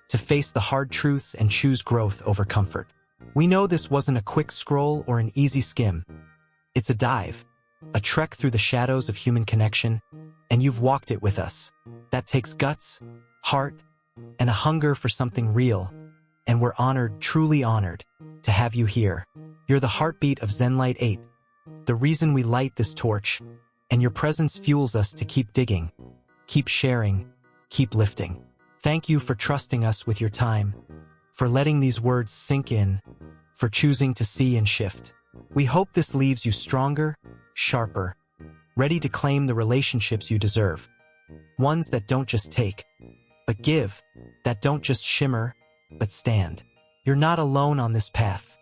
to face the hard truths and choose growth over comfort. We know this wasn't a quick scroll or an easy skim. It's a dive, a trek through the shadows of human connection, and you've walked it with us. That takes guts, heart, and a hunger for something real, and we're honored, truly honored, to have you here. You're the heartbeat of Zenlight 8, the reason we light this torch, and your presence fuels us to keep digging, keep sharing, keep lifting. Thank you for trusting us with your time, for letting these words sink in, for choosing to see and shift. We hope this leaves you stronger, sharper, ready to claim the relationships you deserve. Ones that don't just take, but give, that don't just shimmer, but stand. You're not alone on this path.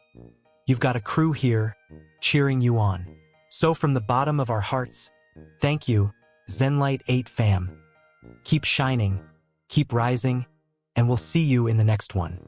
You've got a crew here, cheering you on. So from the bottom of our hearts, thank you, Zenlight 8 fam. Keep shining, keep rising, and we'll see you in the next one.